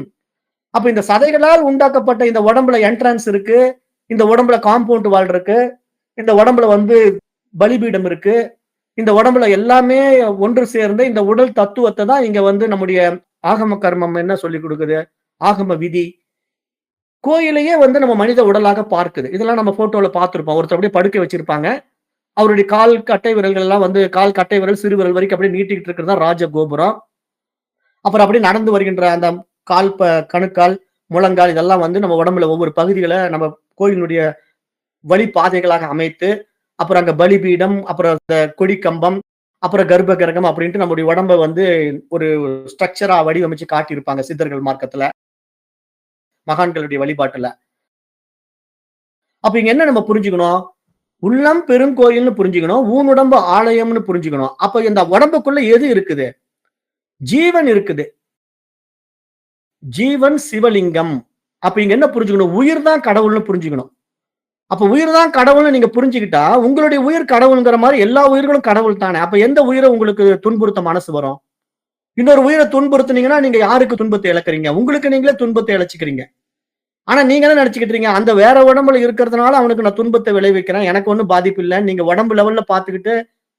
அப்ப இந்த சதைகளால் உண்டாக்கப்பட்ட இந்த உடம்புல என்ட்ரன்ஸ் இருக்கு. இந்த உடம்புல காம்பவுண்ட் வால் இருக்கு. இந்த உடம்புல வந்து பலிபீடம் இருக்கு. இந்த உடம்புல எல்லாமே ஒன்று சேர்ந்த இந்த உடல் தத்துவத்த தான் இங்க வந்து நம்முடைய ஆகம கர்மம் என்ன சொல்லிக் குடுக்குது? ஆகம விதி. கோயிலையே வந்து நம்ம மனித உடலாக பார்க்குது. இதெல்லாம் நம்ம ஃபோட்டோல பார்த்திருப்போம். ஒருத்தர் அப்படியே படுக்க வச்சிருப்பாங்க. அவருடைய கால் கட்டை விரல்கள் எல்லாம் வந்து கால் கட்டை விரல், சிறு விரல் வரைக்கும் அப்படியே நீட்டிக்கிட்டு இருக்கிறது தான் ராஜ கோபுரம். அப்புறம் அப்படியே நடந்து வருகின்ற அந்த கால் கணுக்கால், முழங்கால் இதெல்லாம் வந்து நம்ம உடம்புல ஒவ்வொரு பகுதிகள நம்ம கோயிலினுடைய வழிபாதைகளாக அமைத்து, அப்புறம் அங்க பலிபீடம், அப்புறம் அந்த கொடிக்கம்பம், அப்புறம் கர்ப்ப கிரகம் அப்படின்ட்டு நம்முடைய உடம்ப வந்து ஒரு ஸ்ட்ரக்சரா வடிவமைச்சு காட்டியிருப்பாங்க சித்தர்கள் மார்க்கத்துல, மகான்களுடைய வழிபாட்டுல. அப்ப இங்க என்ன நம்ம புரிஞ்சுக்கணும்? உள்ளம் பெருங்கோயில்னு புரிஞ்சுக்கணும். ஊனுடம்பு ஆலயம்னு புரிஞ்சுக்கணும். அப்ப இந்த உடம்புக்குள்ள எது இருக்குது? ஜீவன் இருக்குது. ஜீவன் சிவலிங்கம். அப்ப இங்க என்ன புரிஞ்சுக்கணும்? உயிர் தான் கடவுள்னு புரிஞ்சுக்கணும். அப்ப உயிர் தான் கடவுள்னு நீங்க புரிஞ்சுக்கிட்டா, உங்களுடைய உயிர் கடவுள்ங்கிற மாரி எல்லா உயிர்களும் கடவுள் தானே. அப்ப எந்த உயிர உங்களுக்கு துன்புறுத்த மனசு வரும்? இன்னொரு உயிர துன்புறுத்துனீங்கன்னா, நீங்க யாருக்கு துன்பத்த இழக்கிறீங்க? உங்களுக்கு நீங்களே துன்பத்த இழச்சுக்கிறீங்க. ஆனா நீங்க என்ன நெனச்சுக்கிட்டீங்க, அந்த வேற உடம்புல இருக்கிறதுனால அவனுக்கு நான் துன்பத்த விளைவிக்கிறேன். எனக்கு ஒண்ணும் பாதிப்பு இல்லன்னு நீங்க உடம்பு லெவல்ல பார்த்துக்கிட்டு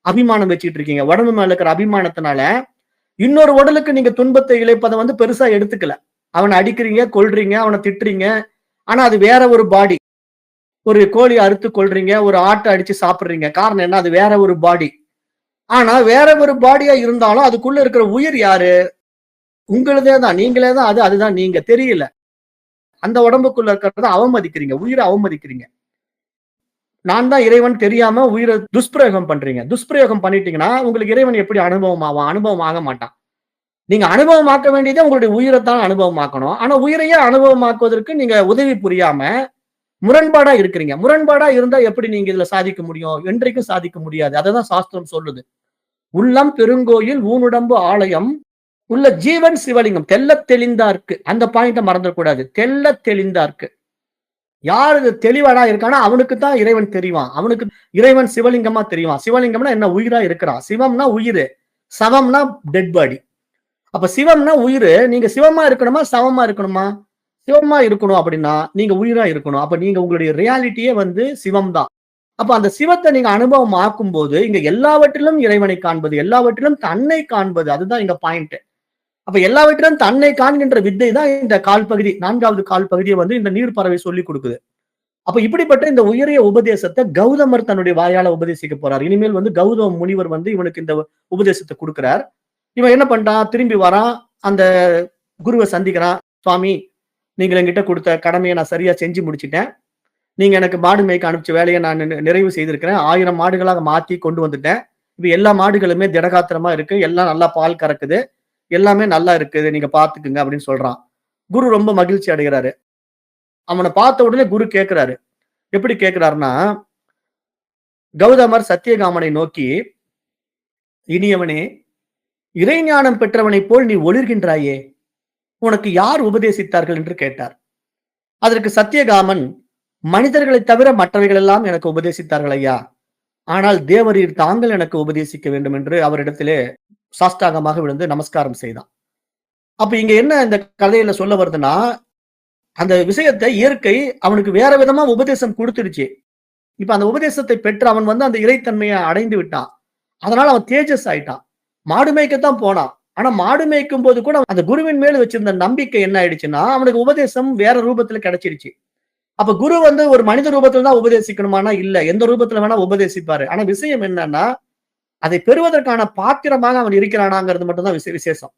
அபிமானம் வச்சுக்கிட்டு இருக்கீங்க. உடம்பு மேல இருக்கிற அபிமானத்தினால, இன்னொரு உடலுக்கு நீங்க துன்பத்தை இழைப்பத வந்து பெருசா எடுத்துக்கல. அவன அடிக்கிறீங்க, கொல்றீங்க, அவன திட்டுறீங்க. ஆனா அது வேற ஒரு பாடி. ஒரு கோழி அறுத்து கொல்றீங்க, ஒரு ஆட்ட அடிச்சு சாப்பிடுறீங்க. காரணம் என்ன? அது வேற ஒரு பாடி. ஆனா வேற ஒரு பாடியா இருந்தாலும் அதுக்குள்ள இருக்கிற உயிர் யாரு? உங்களுதே தான். நீங்களே தான் அது. அதுதான் நீங்க. தெரியல. அந்த உடம்புக்குள்ள இருக்கிறத அவமதிக்கிறீங்க. உயிர அவமதிக்கிறீங்க. நான் தான் இறைவன் தெரியாம உயிர துஷ்பிரயோகம் பண்றீங்க. துஷ்பிரயோகம் பண்ணிட்டீங்கன்னா, உங்களுக்கு இறைவன் எப்படி அனுபவம் ஆவான்? அனுபவம் ஆக மாட்டான். நீங்க அனுபவமாக்க வேண்டியதே உங்களுடைய உயிரத்தான் அனுபவமாக்கணும். ஆனா உயிரையே அனுபவமாக்குவதற்கு நீங்க உதவி புரியாம, முரண்பாடா இருக்கிறீங்க. முரண்பாடா இருந்தா எப்படி நீங்க இதுல சாதிக்க முடியும்? என்றைக்கும் சாதிக்க முடியாது. அததான் சாஸ்திரம் சொல்லுது. "உள்ளம் பெருங்கோயில் ஊனுடம்பு ஆலயம், உள்ள ஜீவன் சிவலிங்கம்." தெள்ளத் தெளிந்தார்க்கு. அந்த பாயிண்ட்ட மறந்துடக்கூடாது. தெள்ளத் தெளிந்தார்க்கு. யாரு தெளிவாடா இருக்கானோ அவனுக்கு தான் இறைவன் தெரிவான். அவனுக்கு இறைவன் சிவலிங்கமா தெரிவான். சிவலிங்கம்னா என்ன? உயிரா இருக்கிறான். சிவம்னா உயிரு. சவம்னா டெட் பாடி. அப்ப சிவம்னா உயிரு. நீங்க சிவமா இருக்கணுமா? சவமா இருக்கணுமா? சிவமா இருக்கணும் அப்படின்னா, நீங்க உயிரா இருக்கணும். அப்ப நீங்க உங்களுடைய ரியாலிட்டியே வந்து சிவம் தான். அப்ப அந்த சிவத்த நீங்க அனுபவம் ஆக்கும்போது, இங்க எல்லாவற்றிலும் இறைவனை காண்பது, எல்லாவற்றிலும் தன்னை காண்பது. அதுதான் இங்க பாயிண்ட். அப்ப எல்லாவற்றிலும் தன்னை காண்கின்ற வித்தை தான் இந்த கால் பகுதி. 4வது கால் பகுதிய வந்து இந்த நீர்ப்பறவை சொல்லிக் குடுக்குது. அப்ப இப்படிப்பட்ட இந்த உயரிய உபதேசத்த கௌதமர் தன்னுடைய வாயால உபதேசிக்க போறார். இனிமேல் வந்து கௌதம முனிவர் வந்து இவனுக்கு இந்த உபதேசத்த குடுக்கிறார். இவன் என்ன பண்றான்? திரும்பி வரான். அந்த குருவ சந்திக்கிறான். "சுவாமி, நீங்க என்கிட்ட குடுத்த கடமைய நான் சரியா செஞ்சு முடிச்சுட்டேன். நீங்க எனக்கு மாடு மேய்க்க அனுப்பிச்ச வேலைய நான் நிறைவு செய்திருக்கிறேன். 1000 மாடுகளாக மாத்தி கொண்டு வந்துட்டேன். இப்ப எல்லா மாடுகளுமே திடகாத்திரமா இருக்கு. எல்லாம் நல்லா பால் கறக்குது. எல்லாமே நல்லா இருக்குது. நீங்க பார்த்துக்குங்க" அப்படின்னு சொல்றான். குரு ரொம்ப மகிழ்ச்சி அடைகிறாரு. அவன பார்த்த உடனே குரு கேட்கிறாரு. எப்படி கேட்கிறாருன்னா, கௌதமர் சத்தியகாமனை நோக்கி, "இனியவனே, இறைஞானம் பெற்றவனைப் போல் நீ ஒளிர்கின்றாயே! உனக்கு யார் உபதேசித்தார்கள்?" என்று கேட்டார். அதற்கு சத்தியகாமன், "மனிதர்களைத் தவிர மற்றவைகள் எல்லாம் எனக்கு உபதேசித்தார்கள் ஐயா. ஆனால் தேவரீர் தாங்கள் எனக்கு உபதேசிக்க வேண்டும்" என்று அவரிடத்திலே சாஷ்டாங்கமாக விழுந்து நமஸ்காரம் செய்தான். அப்ப இங்க என்ன இந்த கதையில சொல்ல வருதுன்னா, அந்த விஷயத்த இயற்கை அவனுக்கு வேற விதமா உபதேசம் குடுத்துடுச்சு. இப்ப அந்த உபதேசத்தை பெற்று அவன் வந்து அந்த இறைத்தன்மைய அடைந்து விட்டான். அதனால அவன் தேஜஸ் ஆயிட்டான். மாடு மேய்க்கத்தான் போனான். ஆனா மாடு மேய்க்கும்போது கூட அந்த குருவின் மேல் வச்சிருந்த நம்பிக்கை என்ன ஆயிடுச்சுன்னா, அவனுக்கு உபதேசம் வேற ரூபத்துல கிடைச்சிடுச்சு. அப்ப குரு வந்து ஒரு மனித ரூபத்துல தான் உபதேசிக்கணுமானா இல்ல. எந்த ரூபத்துல வேணா உபதேசிப்பாரு. ஆனா விஷயம் என்னன்னா, அதை பெறுவதற்கான பாத்திரமாக அவன் இருக்கிறானாங்கிறது மட்டும் தான் விசேஷம்.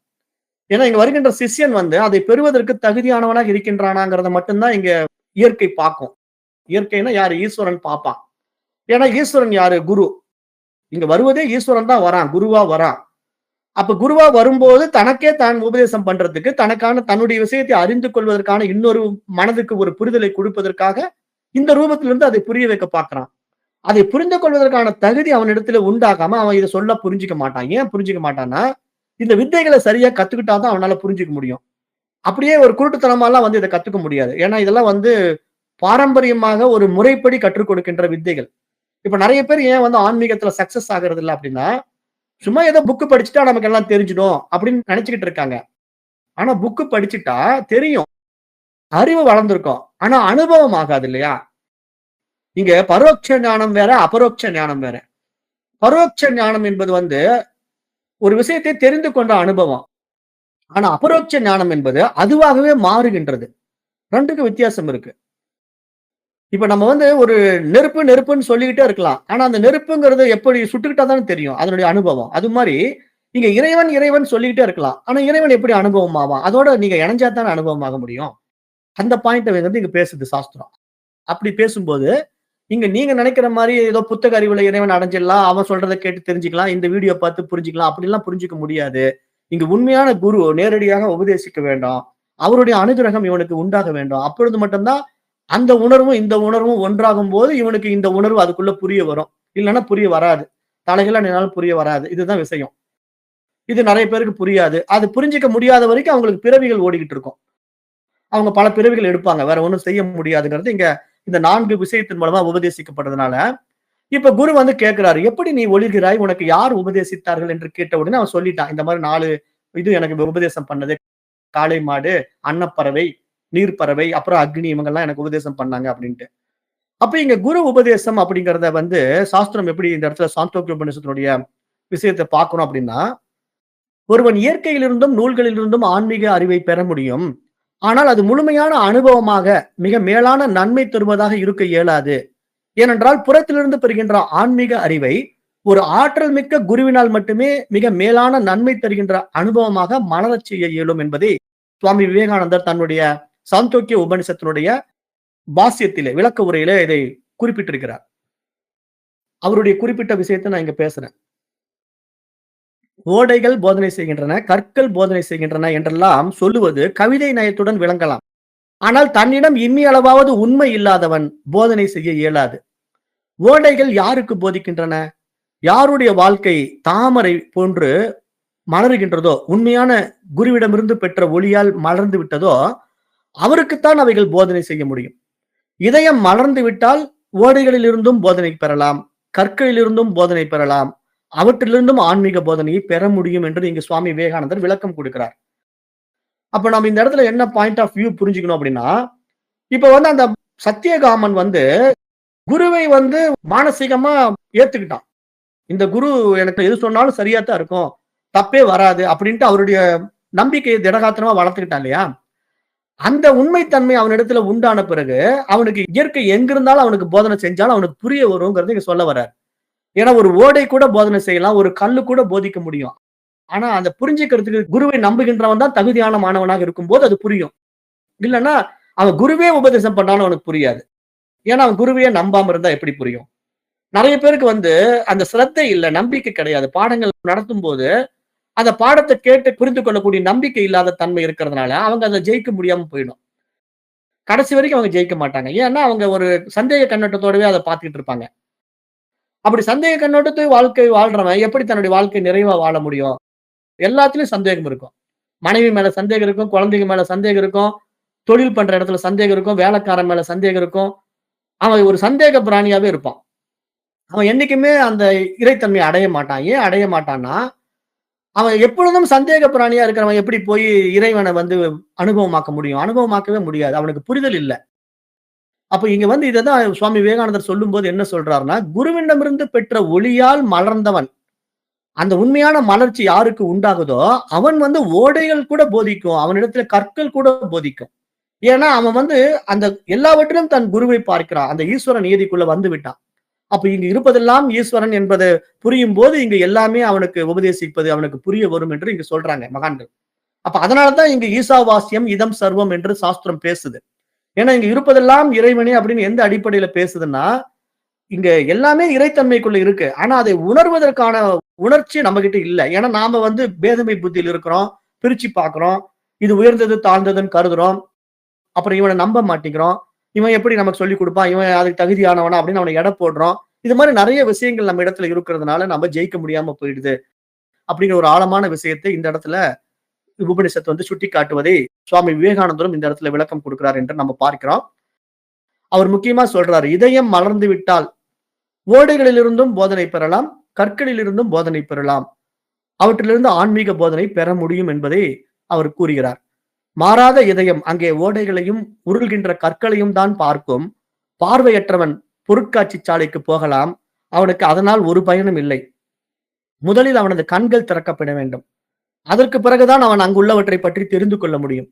ஏன்னா இங்க வருகின்ற சிஷ்யன் வந்து அதை பெறுவதற்கு தகுதியானவனாக இருக்கின்றானாங்கிறத மட்டும் தான் இங்க இயற்கை பார்க்கும். இயற்கைன்னா யாரு? ஈஸ்வரன் பார்ப்பான். ஏன்னா ஈஸ்வரன் யாரு? குரு. இங்க வருவதே ஈஸ்வரன் தான் வரான். குருவா வரான். அப்ப குருவா வரும்போது தனக்கே தான் உபதேசம் பண்றதுக்கு, தனக்கான தன்னுடைய விஷயத்தை அறிந்து கொள்வதற்கான இன்னொரு மனதுக்கு ஒரு புரிதலை கொடுப்பதற்காக இந்த ரூபத்திலிருந்து அதை புரிய வைக்க பார்க்கிறான். அதை புரிந்து கொள்வதற்கான தகுதி அவனிடத்துல உண்டாகாம அவன் இத சொல்ல புரிஞ்சுக்க மாட்டான். ஏன் புரிஞ்சுக்க மாட்டான்னா, இந்த வித்தைகள சரியா கத்துக்கிட்டா தான் அவனால புரிஞ்சுக்க முடியும். அப்படியே ஒரு குருட்டுத்தனமாலாம் வந்து இத கத்துக்க முடியாது. ஏன்னா இதெல்லாம் வந்து பாரம்பரியமாக ஒரு முறைப்படி கற்றுக் கொடுக்கின்ற வித்தைகள். இப்ப நெறைய பேர் ஏன் வந்து ஆன்மீகத்துல சக்சஸ் ஆகுறது இல்ல அப்படின்னா, சும்மா ஏதோ புக் படிச்சுட்டா நமக்கு எல்லாம் தெரிஞ்சிடும் அப்படின்னு நெனச்சுக்கிட்டு இருக்காங்க. ஆனா புக் படிச்சுட்டா தெரியும். அறிவு வளர்ந்திருக்கும். ஆனா அனுபவம் ஆகாது இல்லையா? இங்க பரோட்ச ஞானம் வேற, அபரோக்ஷ ஞானம் வேற. பரோட்ச ஞானம் என்பது வந்து ஒரு விஷயத்தை தெரிந்து கொண்ட அனுபவம். ஆனா அபரோக்ஷ ஞானம் என்பது அதுவாகவே மாறுகின்றது. 2க்கும் வித்தியாசம் இருக்கு. இப்ப நம்ம வந்து ஒரு நெருப்புன்னு சொல்லிக்கிட்டே இருக்கலாம். ஆனா அந்த நெருப்புங்கிறது எப்படி சுட்டுக்கிட்டா தானே தெரியும். அதனுடைய அனுபவம். அது மாரி இங்க இறைவன் சொல்லிக்கிட்டே இருக்கலாம். ஆனா இறைவன் எப்படி அனுபவம் ஆவான்? அதோட நீங்க இணைஞ்சா தானே அனுபவம் ஆக முடியும். அந்த பாயிண்ட்ட வந்து இங்க பேசுது சாஸ்திரம். அப்படி பேசும்போது, இங்க நீங்க நினைக்கிற மாரி ஏதோ புத்தக அறிவுல இறைவன் அடைஞ்சிடலாம். அவன் சொல்றத கேட்டு தெரிஞ்சுக்கலாம். இந்த வீடியோ பார்த்து புரிஞ்சுக்கலாம். அப்படிலாம் புரிஞ்சுக்க முடியாது. இங்க உண்மையான குரு நேரடியாக உபதேசிக்க வேண்டும். அவருடைய அனுகிரகம் இவனுக்கு உண்டாக வேண்டும். அப்பொழுது மட்டும் தான் அந்த உணர்வும், இந்த உணர்வும் ஒன்றாகும்போது இவனுக்கு இந்த உணர்வு அதுக்குள்ள புரிய வரும். இல்லன்னா புரிய வராது. தலைகீழா நின்னாலும் புரிய வராது. இதுதான் விஷயம். இது நெறைய பேருக்கு புரியாது. அது புரிஞ்சுக்க முடியாத வரைக்கும் அவங்களுக்கு பிறவிகள் ஓடிக்கிட்டு இருக்கும். அவங்க பல பிறவிகள் எடுப்பாங்க. வேற ஒண்ணும் செய்ய முடியாதுங்கிறது இங்க இந்த 4 விஷயத்தின் மூலமா உபதேசிக்கப்படுறதுனால, இப்ப குரு வந்து கேட்கிறாரு. "எப்படி நீ ஒளிர்கிறாய்? உனக்கு யார் உபதேசித்தார்கள்?" என்று கேட்ட உடனே அவன் சொல்லிட்டான். இந்த மாரி 4 இது எனக்கு உபதேசம் பண்ணது. காளை மாடு, அன்னப்பறவை, நீர்ப்பறவை, அப்புறம் அக்னி இவங்கலாம் எனக்கு உபதேசம் பண்ணாங்க அப்படின்ட்டு. அப்ப இங்க குரு உபதேசம் அப்படிங்கிறத வந்து சாஸ்திரம் எப்படி இந்த இடத்துல சாந்தோக்கிய உபநிஷத்தினுடைய விஷயத்த பார்க்கணும் அப்படின்னா, ஒருவன் இயற்கையிலிருந்தும், நூல்களிலிருந்தும் ஆன்மீக அறிவை பெற முடியும். ஆனால் அது முழுமையான அனுபவமாக மிக மேலான நன்மை தருவதாக இருக்க இயலாது. ஏனென்றால் புறத்திலிருந்து பெறுகின்ற ஆன்மீக அறிவை ஒரு ஆற்றல் மிக்க குருவினால் மட்டுமே மிக மேலான நன்மை தருகின்ற அனுபவமாக மலரச் செய்ய இயலும் என்பதை சுவாமி விவேகானந்தர் தன்னுடைய சாந்தோக்கிய உபனிஷத்தினுடைய பாஷ்யத்திலே விளக்க உரையிலே இதை குறிப்பிட்டிருக்கிறார். அவருடைய குறிப்பிட்ட விஷயத்தை நான் இங்க பேசுறேன். ஓடைகள் போதனை செய்கின்றன, கற்கள் போதனை செய்கின்றன என்றெல்லாம் சொல்லுவது கவிதை நயத்துடன் விளங்கலாம். ஆனால் தன்னிடம் இம்மி அளவாவது உண்மை இல்லாதவன் போதனை செய்ய இயலாது. ஓடைகள் யாருக்கு போதிக்கின்றன? யாருடைய வாழ்க்கை தாமரை போன்று மலருகின்றதோ, உண்மையான குருவிடமிருந்து பெற்ற ஒளியால் மலர்ந்து விட்டதோ, அவருக்குத்தான் அவைகள் போதனை செய்ய முடியும். இதயம் மலர்ந்து விட்டால் ஓடைகளில் இருந்தும் போதனை பெறலாம், கற்களில் இருந்தும் போதனை பெறலாம், அவற்றிலிருந்தும் ஆன்மீக போதனையை பெற முடியும் என்று இங்கு சுவாமி விவேகானந்தர் விளக்கம் கொடுக்கிறார். அப்ப நம்ம இந்த இடத்துல என்ன பாயிண்ட் ஆஃப் வியூ புரிஞ்சுக்கணும் அப்படின்னா, இப்ப வந்து அந்த சத்தியகாமன் வந்து குருவை வந்து மானசீகமா ஏத்துக்கிட்டான். இந்த குரு எனக்கு எது சொன்னாலும் சரியா தான் இருக்கும், தப்பே வராது அப்படின்ட்டு அவருடைய நம்பிக்கையை திடகாத்திரமா வளர்த்துக்கிட்டான் இல்லையா? அந்த உண்மைத்தன்மை அவனிடத்துல உண்டான பிறகு அவனுக்கு இயற்கை எங்கிருந்தாலும் அவனுக்கு போதனை செஞ்சாலும் அவனுக்கு புரிய வருங்கிறது இங்க சொல்ல வர்றார். ஏன்னா ஒரு ஓடை கூட போதனை செய்யலாம், ஒரு கல்லு கூட போதிக்க முடியும். ஆனா அந்த புரிஞ்சுக்கிறதுக்கு குருவை நம்புகின்றவன் தான் தகுதியான மாணவனாக இருக்கும்போது அது புரியும். இல்லைன்னா அவன் குருவே உபதேசம் பண்ணாலும் அவனுக்கு புரியாது. ஏன்னா அவன் குருவையே நம்பாம இருந்தா எப்படி புரியும்? நிறைய பேருக்கு வந்து அந்த சிரத்தை இல்ல, நம்பிக்கை கிடையாது. பாடங்கள் நடத்தும் போது அந்த பாடத்தை கேட்டு புரிந்து கொள்ளக்கூடிய நம்பிக்கை இல்லாத தன்மை இருக்கிறதுனால அவங்க அதை ஜெயிக்க முடியாம போயிடும். கடைசி வரைக்கும் அவங்க ஜெயிக்க மாட்டாங்க. ஏன்னா அவங்க ஒரு சந்தேக கண்ணோட்டத்தோடவே அதை பார்த்துக்கிட்டு இருப்பாங்க. அப்படி சந்தேக கண்ணோட்டத்தை வாழ்க்கை வாழ்றவன் எப்படி தன்னுடைய வாழ்க்கை நிறைவா வாழ முடியும்? எல்லாத்துலயும் சந்தேகம் இருக்கும். மனைவி மேல சந்தேகம் இருக்கும், குழந்தைங்க மேல சந்தேகம் இருக்கும், தொழில் பண்ற இடத்துல சந்தேகம் இருக்கும், வேலைக்காரன் மேல சந்தேகம் இருக்கும். அவன் ஒரு சந்தேக பிராணியாவே இருப்பான். அவன் என்னைக்குமே அந்த இறைத்தன்மையை அடைய மாட்டான். ஏன் அடைய மாட்டான்னா, அவன் எப்பொழுதும் சந்தேக பிராணியா இருக்கிறவன் எப்படி போய் இறைவனை வந்து அனுபவமாக்க முடியும்? அனுபவமாக்கவே முடியாது. அவனுக்கு புரிதல் இல்ல. அப்ப இங்க வந்து இததான் சுவாமி விவேகானந்தர் சொல்லும்போது என்ன சொல்றாருன்னா, குருவிடமிருந்து பெற்ற ஒளியால் மலர்ந்தவன். அந்த உண்மையான மலர்ச்சி யாருக்கு உண்டாகுதோ, அவன் வந்து ஓடைகள் கூட போதிக்கும். அவனிடத்துல கற்கள் கூட போதிக்கும். ஏன்னா அவன் வந்து அந்த எல்லாவற்றிலும் தன் குருவை பார்க்கிறான். அந்த ஈஸ்வர நியதிக்குள்ள வந்து விட்டான். அப்ப இங்கு இருப்பதெல்லாம் ஈஸ்வரன் என்பது புரியும் போது இங்கு எல்லாமே அவனுக்கு உபதேசிப்பது அவனுக்கு புரிய வரும் என்று இங்கு சொல்றாங்க மகான்கள். அப்ப அதனாலதான் இங்கு ஈசாவாஸ்யம் இதம் சர்வம் என்று சாஸ்திரம் பேசுது. ஏன்னா இங்க இருப்பதெல்லாம் இறைவனே அப்படின்னு எந்த அடிப்படையில பேசுதுன்னா, இங்க எல்லாமே இறைத்தன்மைக்குள்ள இருக்கு. ஆனா அதை உணர்வதற்கான உணர்ச்சி நம்ம கிட்ட இல்ல. ஏன்னா நாம வந்து பேதமை புத்தியில் இருக்கிறோம், பிரிச்சு பார்க்கிறோம், இது உயர்ந்தது தாழ்ந்ததுன்னு கருதுறோம். அப்புறம் இவனை நம்ப மாட்டேங்கிறோம். இவன் எப்படி நமக்கு சொல்லிக் கொடுப்பான், இவன் அதுக்கு தகுதியானவனா அப்படின்னு அவனை எடை போடுறோம். இது மாதிரி நிறைய விஷயங்கள் நம்ம இடத்துல இருக்கிறதுனால நம்ம ஜெயிக்க முடியாம போயிடுது அப்படிங்கிற ஒரு ஆழமான விஷயத்தை இந்த இடத்துல உபனிஷத்து வந்து சுட்டி காட்டுவதை சுவாமி விவேகானந்தரும் இந்த இடத்துல விளக்கம் கொடுக்கிறார் என்று நம்ம பார்க்கிறோம். அவர் முக்கியமா சொல்றாரு, இதயம் மலர்ந்து விட்டால் ஓடைகளிலிருந்தும் போதனை பெறலாம், கற்களிலிருந்தும் போதனை பெறலாம், அவற்றிலிருந்து ஆன்மீக போதனை பெற முடியும் என்பதை அவர் கூறுகிறார். மாறாத இதயம் அங்கே ஓடைகளையும் உருள்கின்ற கற்களையும் தான் பார்க்கும். பார்வையற்றவன் பொருட்காட்சி சாலைக்கு போகலாம், அவனுக்கு அதனால் ஒரு பயனும் இல்லை. முதலில் அவனது கண்கள் திறக்கப்பட வேண்டும். அதற்கு பிறகுதான் அவன் அங்குள்ளவற்றை பற்றி தெரிந்து கொள்ள முடியும்.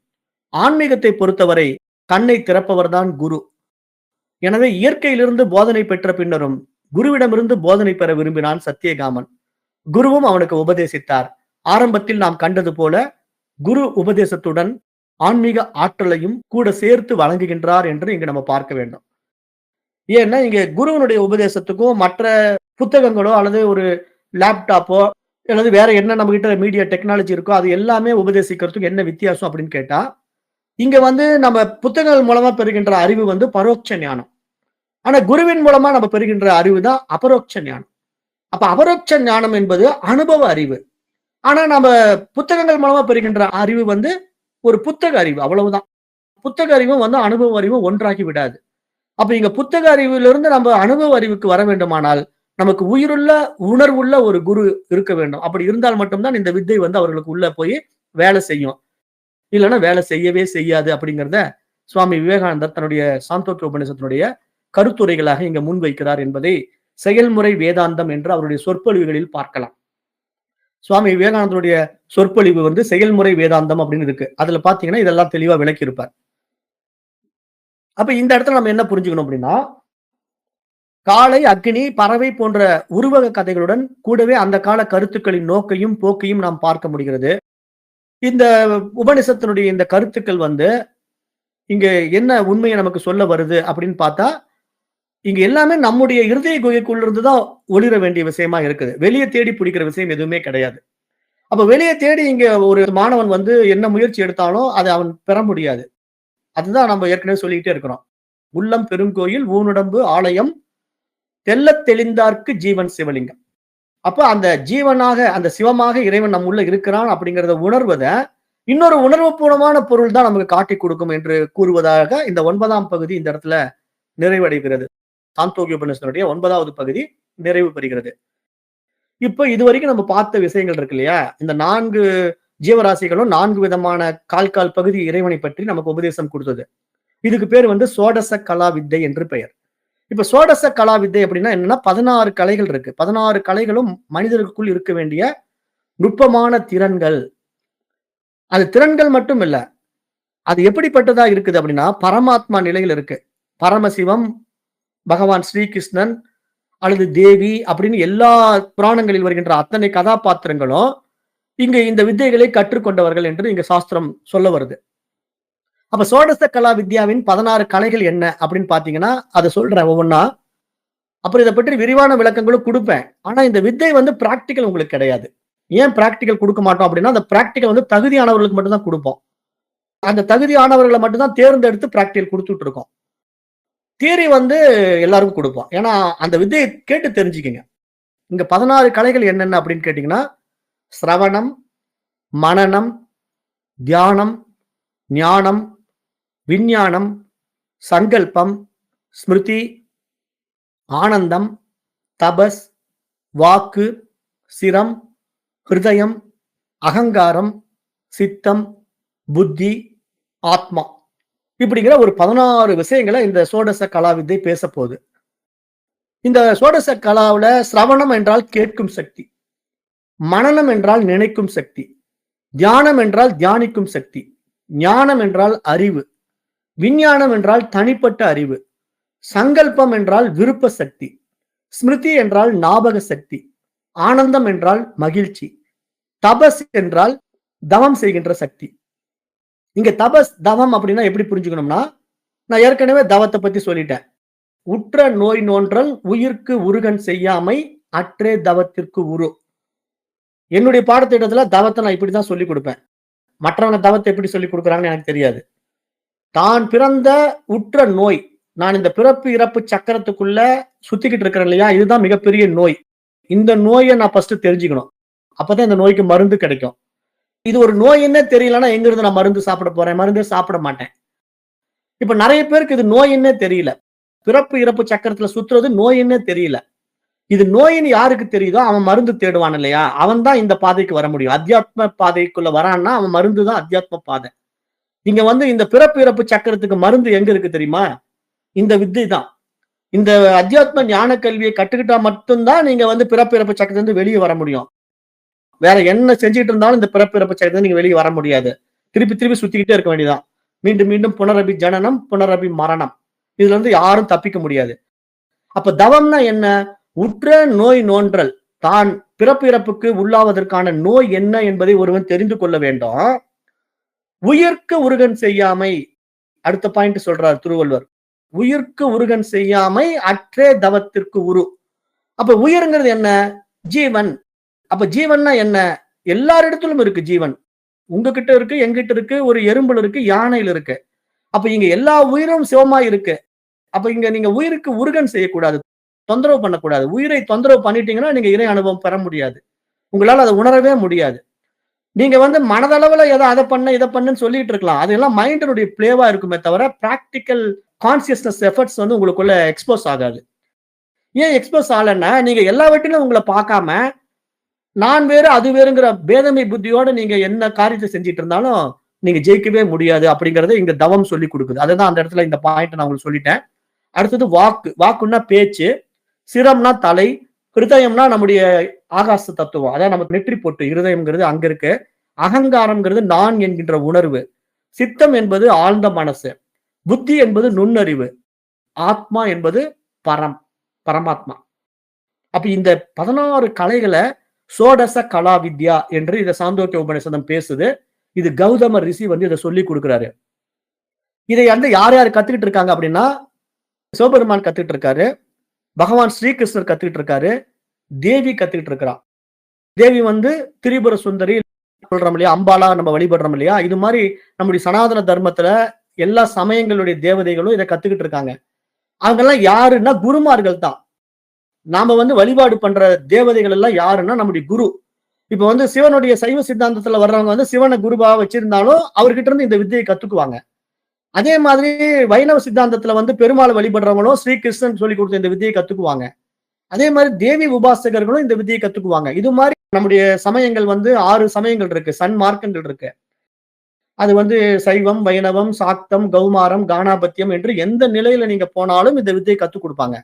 ஆன்மீகத்தை பொறுத்தவரை கண்ணை திறப்பவர்தான் குரு. எனவே இயற்கையிலிருந்து போதனை பெற்ற பின்னரும் குருவிடமிருந்து போதனை பெற விரும்பினான் சத்தியகாமன். குருவும் அவனுக்கு உபதேசித்தார். ஆரம்பத்தில் நாம் கண்டது போல குரு உபதேசத்துடன் ஆன்மீக ஆற்றலையும் கூட சேர்த்து வழங்குகின்றார் என்று இங்கு நம்ம பார்க்க வேண்டும். ஏன்னா இங்க குருவனுடைய உபதேசத்துக்கும் மற்ற புத்தகங்களோ அல்லது ஒரு லேப்டாப்போ அல்லது வேற என்ன நம்ம கிட்ட மீடியா டெக்னாலஜி இருக்கோ அது எல்லாமே உபதேசிக்கிறதுக்கு என்ன வித்தியாசம் அப்படின்னு கேட்டா, இங்க வந்து நம்ம புத்தகங்கள் மூலமா பெறுகின்ற அறிவு வந்து பரோட்ச ஞானம். ஆனா குருவின் மூலமா நம்ம பெறுகின்ற அறிவு தான் அபரோக்ஷ ஞானம். அப்ப அபரோக்ஷ ஞானம் என்பது அனுபவ அறிவு. ஆனா நம்ம புத்தகங்கள் மூலமா பெறுகின்ற அறிவு வந்து ஒரு புத்தக அறிவு, அவ்வளவுதான். புத்தக அறிவும் வந்து அனுபவ அறிவும் ஒன்றாகி விடாது. அப்ப இங்க புத்தக அறிவிலிருந்து நம்ம அனுபவ அறிவுக்கு வர வேண்டுமானால் நமக்கு உயிருள்ள உணர்வுள்ள ஒரு குரு இருக்க வேண்டும். அப்படி இருந்தால் மட்டும்தான் இந்த வித்தை வந்து அவர்களுக்கு உள்ள போய் வேலை செய்யும். இல்லைன்னா வேலை செய்யவே செய்யாது அப்படிங்கிறத சுவாமி விவேகானந்தர் தன்னுடைய சாந்தோக்கிய உபநிஷத்தினுடைய கருத்துரைகளாக இங்க முன்வைக்கிறார் என்பதை செயல்முறை வேதாந்தம் என்று அவருடைய சொற்பொழிவுகளில் பார்க்கலாம். சுவாமி விவேகானந்தருடைய சொற்பொழிவு வந்து செயல்முறை வேதாந்தம் அப்படின்னு இருக்கு. அதுல பார்த்தீங்கன்னா, இதெல்லாம் தெளிவா விளக்கியிருப்பார். அப்ப இந்த இடத்துல நம்ம என்ன புரிஞ்சுக்கணும் அப்படின்னா, காளை, அக்கினி, பறவை போன்ற உருவக கதைகளுடன் கூடவே அந்த கால கருத்துக்களின் நோக்கையும், போக்கையும் நாம் பார்க்க முடிகிறது. இந்த உபநிஷத்தினுடைய இந்த கருத்துக்கள் வந்து, இங்க என்ன உண்மைய நமக்கு சொல்ல வருது அப்படின்னு பார்த்தா, இங்க எல்லாமே நம்முடைய இருதய குகைக்குள்ள இருந்து தான் ஒளிர வேண்டிய விஷயமா இருக்குது. வெளிய தேடி பிடிக்கிற விஷயம் எதுவுமே கிடையாது. அப்ப வெளிய தேடி இங்க ஒரு மாணவன் வந்து என்ன முயற்சி எடுத்தாலும், அத அவன் பெற முடியாது. அதுதான் நம்ம ஏற்கனவே சொல்லிக்கிட்டே இருக்கிறோம். "உள்ளம் பெருங்கோயில், ஊனுடம்பு ஆலயம், தெள்ளத் தெளிந்தார்க்கு ஜீவன் சிவலிங்கம்." அப்ப அந்த ஜீவனாக, அந்த சிவமாக இறைவன் நம் உள்ள இருக்கிறான் அப்படிங்கிறத உணர்வத, இன்னொரு உணர்வுபூர்வமான பொருள் தான் நமக்கு காட்டிக் கொடுக்கும் என்று கூறுவதாக இந்த 9ஆம் பகுதி இந்த இடத்துல நிறைவடைகிறது. சாந்தோக்கிய உபநிஷத்தினுடைய 9வது பகுதி நிறைவு பெறுகிறது. இப்ப இதுவரைக்கும் நம்ம பார்த்த விஷயங்கள் இருக்கு இல்லையா? இந்த 4 ஜீவராசிகளும் 4 விதமான கால் பகுதி இறைவனை பற்றி நமக்கு உபதேசம் குடுத்தது. இதுக்கு பேர் வந்து சோடச கலா வித்தை என்று பெயர். இப்ப சோடச கலா வித்தை அப்படின்னா என்னன்னா 16 கலைகள் இருக்கு. 16 கலைகளும் மனிதருக்குள் இருக்க வேண்டிய நுட்பமான திறன்கள். அது திறன்கள் மட்டும் இல்ல. அது எப்படிப்பட்டதா இருக்குது அப்படின்னா, பரமாத்மா நிலையில இருக்கு. பரமசிவம், பகவான் ஸ்ரீகிருஷ்ணன் அல்லது தேவி அப்படின்னு எல்லா புராணங்களில் வருகின்ற அத்தனை கதாபாத்திரங்களும் இங்க இந்த வித்தைகளை கற்றுக்கொண்டவர்கள் என்று இங்க சாஸ்திரம் சொல்ல வருது. அப்ப சோடச கலா வித்யாவின் 16 கலைகள் என்ன அப்படின்னு பாத்தீங்கன்னா, அத சொல்றேன் ஒவ்வொன்னா. அப்புறம் இத பற்றி விரிவான விளக்கங்களும் குடுப்பேன். ஆனா இந்த வித்தை வந்து பிராக்டிகல் உங்களுக்கு கிடையாது. ஏன் பிராக்டிகல் குடுக்க மாட்டோம் அப்படின்னா, அந்த பிராக்டிகல் வந்து தகுதியானவர்களுக்கு மட்டும் தான் குடுப்போம். அந்த தகுதியானவர்கள மட்டும் தான் தேர்ந்தெடுத்து பிராக்டிகல் குடுத்துட்டு இருக்கோம். தியரி வந்து எல்லாருக்கும் குடுப்போம். ஏன்னா, அந்த வித்தைய கேட்டு தெரிஞ்சுக்கங்க. இங்க 16 கலைகள் என்னென்ன அப்படின்னு கேட்டீங்கன்னா, சிரவணம், மனனம், தியானம், ஞானம், விஞ்ஞானம், சங்கல்பம், ஸ்மிருதி, ஆனந்தம், தபஸ், வாக்கு, சிரம், ஹிருதயம், அகங்காரம், சித்தம், புத்தி, ஆத்மா. இப்படிங்கிற ஒரு 16 விஷயங்கள இந்த சோடச கலா வித்தை பேசப்போகுது. இந்த சோடச கலாவுல சிரவணம் என்றால் கேட்கும் சக்தி. மனனம் என்றால் நினைக்கும் சக்தி. தியானம் என்றால் தியானிக்கும் சக்தி. ஞானம் என்றால் அறிவு. விஞ்ஞானம் என்றால் தனிப்பட்ட அறிவு. சங்கல்பம் என்றால் விருப்ப சக்தி. ஸ்மிருதி என்றால் ஞாபக சக்தி. ஆனந்தம் என்றால் மகிழ்ச்சி. தபஸ் என்றால் தவம் செய்கின்ற சக்தி. இங்க தபஸ், தவம் அப்படின்னா எப்படி புரிஞ்சுக்கணும்னா, நான் ஏற்கனவே தவத்தை பத்தி சொல்லிட்டேன். உற்ற நோய் நோன்றல் உயிர்க்கு உருகன் செய்யாமை அற்றே தவத்திற்கு உரு. என்னுடைய பாடத்திட்டத்துல தவத்தை நான் இப்படிதான் சொல்லிக் கொடுப்பேன். மற்றவங்க தவத்தை எப்படி சொல்லிக் கொடுக்குறாங்கன்னு எனக்கு தெரியாது. தான் பிறந்த உற்ற நோய், நான் இந்த பிறப்பு இறப்பு சக்கரத்துக்குள்ள சுத்திக்கிட்டு இருக்கிறேன் இல்லையா, இதுதான் மிகப்பெரிய நோய். இந்த நோயை நான் ஃபர்ஸ்ட் தெரிஞ்சுக்கணும். அப்பதான் இந்த நோய்க்கு மருந்து கிடைக்கும். இது ஒரு நோயின்னே தெரியலன்னா எங்க இருந்து நான் மருந்து சாப்பிட போறேன்? மருந்தே சாப்பிட மாட்டேன். இப்ப நிறைய பேருக்கு இது நோயின்னே தெரியல. பிறப்பு இறப்பு சக்கரத்துல சுத்துறது நோயின்னே தெரியல. இது நோயின்னு யாருக்கு தெரியுதோ அவன் மருந்து தேடுவான் இல்லையா? அவன் தான் இந்த பாதைக்கு வர முடியும். அத்தியாத்ம பாதைக்குள்ள வரான்னா அவன் மருந்து தான் அத்தியாத்ம பாதை. இங்க வந்து இந்த பிறப்பு இறப்பு சக்கரத்துக்கு மருந்து எங்க இருக்கு தெரியுமா? இந்த வித்தை தான். இந்த அத்தியாத்ம ஞான கல்வியை கற்றுக்கிட்டா மட்டும்தான் நீங்க வந்து பிறப்பு இறப்பு சக்கரத்துல இருந்து வெளியே வர முடியும். வேற என்ன செஞ்சுட்டு இருந்தாலும் இந்த பிறப்பு இறப்பு சக்கரத்துல நீங்க வெளியே வர முடியாது. திருப்பி திருப்பி சுத்திக்கிட்டே இருக்க வேண்டியதான். மீண்டும் மீண்டும் புனரபி ஜனனம், புனரபி மரணம். இதுல இருந்து யாரும் தப்பிக்க முடியாது. அப்ப தவம்னா என்ன? உற்ற நோய் நோன்றல். தான் பிறப்பு இறப்புக்கு உள்ளாவதற்கான நோய் என்ன என்பதை ஒருவன் தெரிந்து கொள்ள வேண்டும். உயிர்க்கு உருகன் செய்யாமை. அடுத்த பாயிண்ட் சொல்றார் திருவள்ளுவர். உயிர்க்கு உருகன் செய்யாமை அற்றே தவத்திற்கு உரு. அப்ப உயிர்ங்கிறது என்ன? ஜீவன். அப்ப ஜீவன்னா என்ன? எல்லாரிடத்திலும் இருக்கு ஜீவன். உங்ககிட்ட இருக்கு, எங்கிட்ட இருக்கு, ஒரு எறும்புல இருக்கு, யானையில இருக்கு. அப்ப இங்க எல்லா உயிரும் சிவமா இருக்கு. அப்ப இங்க நீங்க உயிருக்கு உருகன் செய்யக்கூடாது. தொந்தரவு பண்ணக்கூடாது. உயிரை தொந்தரவு பண்ணிட்டீங்கன்னா நீங்க இறை அனுபவம் பெற முடியாது. உங்களால அதை உணரவே முடியாது. நீங்க வந்து மனதளவுல ஏதோ அத பண்ண இத பண்ணுன்னு சொல்லிட்டு இருக்கலாம். அதெல்லாம் மைண்டினுடைய பிளேவா இருக்குமே தவிர பிராக்டிகல் கான்சியஸ்னஸ் எஃபர்ட்ஸ் வந்து உங்களுக்குள்ள எக்ஸ்போஸ் ஆகாது. ஏன் எக்ஸ்போஸ் ஆகலன்னா, நீங்க எல்லாவற்றிலும் உங்கள பார்க்காம, நான் வேறு அது வேறுங்கிற பேதமை புத்தியோட நீங்க என்ன காரியத்தை செஞ்சுட்டு இருந்தாலும், நீங்க ஜெயிக்கவே முடியாது அப்படிங்கறத இங்க தவம் சொல்லிக் கொடுக்குது. அதுதான் அந்த இடத்துல இந்த பாயிண்ட் நான் உங்களுக்கு சொல்லிட்டேன். அடுத்தது வாக்கு. வாக்குன்னா பேச்சு. சிரம்னா தலை. ஹிருதயம்னா நம்முடைய ஆகாச தத்துவம். அதான் நமக்கு நெற்றி பொட்டு. இருதயம்ங்கிறது அங்க இருக்கு. அகங்காரம்ங்கிறது நான் என்கின்ற உணர்வு. சித்தம் என்பது ஆழ்ந்த மனசு. புத்தி என்பது நுண்ணறிவு. ஆத்மா என்பது பரம் பரமாத்மா. அப்ப இந்த 16 கலைகள சோடச கலா வித்யா என்று இத சாந்தோக்கிய உபநிஷதம் பேசுது. இது கௌதம ரிஷி வந்து இத சொல்லிக் குடுக்குறாரு. இதை வந்து யார் யார் கத்துக்கிட்டு இருக்காங்க அப்படின்னா, சிவபெருமான் கத்துக்கிட்டு இருக்காரு. பகவான் ஸ்ரீகிருஷ்ணர் கத்துக்கிட்டு இருக்காரு. தேவி கத்துக்கிட்டு இருக்கிறா. தேவி வந்து திரிபுர சுந்தரி சொல்றோம் இல்லையா? அம்பாலா நம்ம வழிபடுறோம் இல்லையா? இது மாரி நம்முடைய சனாதன தர்மத்துல எல்லா சமயங்களுடைய தேவதைகளும் இத கத்துக்கிட்டு இருக்காங்க. அவங்கெல்லாம் யாருன்னா குருமார்கள் தான். நாம வந்து வழிபாடு பண்ற தேவதைகள் எல்லாம் யாருன்னா நம்முடைய குரு. இப்ப வந்து சிவனுடைய சைவ சித்தாந்தத்துல வர்றவங்க வந்து சிவன குருவா வச்சிருந்தாலும் அவர்கிட்ட இருந்து இந்த வித்தையை கத்துக்குவாங்க. அதே மாதிரி வைணவ சித்தாந்தத்துல வந்து பெருமாளை வழிபடுறவங்களும் ஸ்ரீகிருஷ்ணன் சொல்லிக் கொடுத்த இந்த வித்தையை கத்துக்குவாங்க. அதே மாதிரி தேவி உபாசகர்களும் இந்த வித்தையை கத்துக்குவாங்க. இது மாதிரி நம்முடைய சமயங்கள் வந்து 6 சமயங்கள் இருக்கு. சன்மார்க்கங்கள் இருக்கு. அது வந்து சைவம், வைணவம், சாக்தம், கௌமாரம், கானாபத்தியம் என்று எந்த நிலையில நீங்க போனாலும் இந்த வித்தையை கத்துக் கொடுப்பாங்க.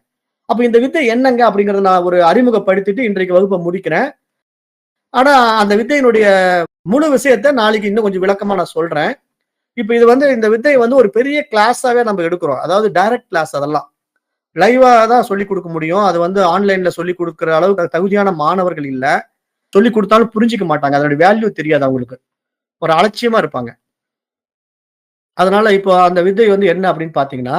அப்ப இந்த வித்தை என்னங்க அப்படிங்கறத நான் ஒரு அறிமுகப்படுத்திட்டு இன்றைக்கு வகுப்பை முடிக்கிறேன். ஆனா அந்த வித்தையினுடைய முழு விஷயத்த நாளைக்கு இன்னும் கொஞ்சம் விளக்கமா நான் சொல்றேன். இப்ப இது வந்து இந்த வித்தையை வந்து ஒரு பெரிய கிளாஸாவே நம்ம எடுக்கிறோம். அதாவது டைரக்ட் கிளாஸ் அதெல்லாம். லைவா தான் சொல்லிக் கொடுக்க முடியும். அது வந்து ஆன்லைன்ல சொல்லிக் கொடுக்கிற அளவுக்கு தகுதியான மாணவர்கள் இல்ல. சொல்லிக் கொடுத்தாலும் புரிஞ்சுக்க மாட்டாங்க. அதோட வேல்யூ தெரியாது அவங்களுக்கு. ஒரு அலட்சியமா இருப்பாங்க. அதனால இப்போ அந்த வித்தை வந்து என்ன அப்படின்னு பாத்தீங்கன்னா,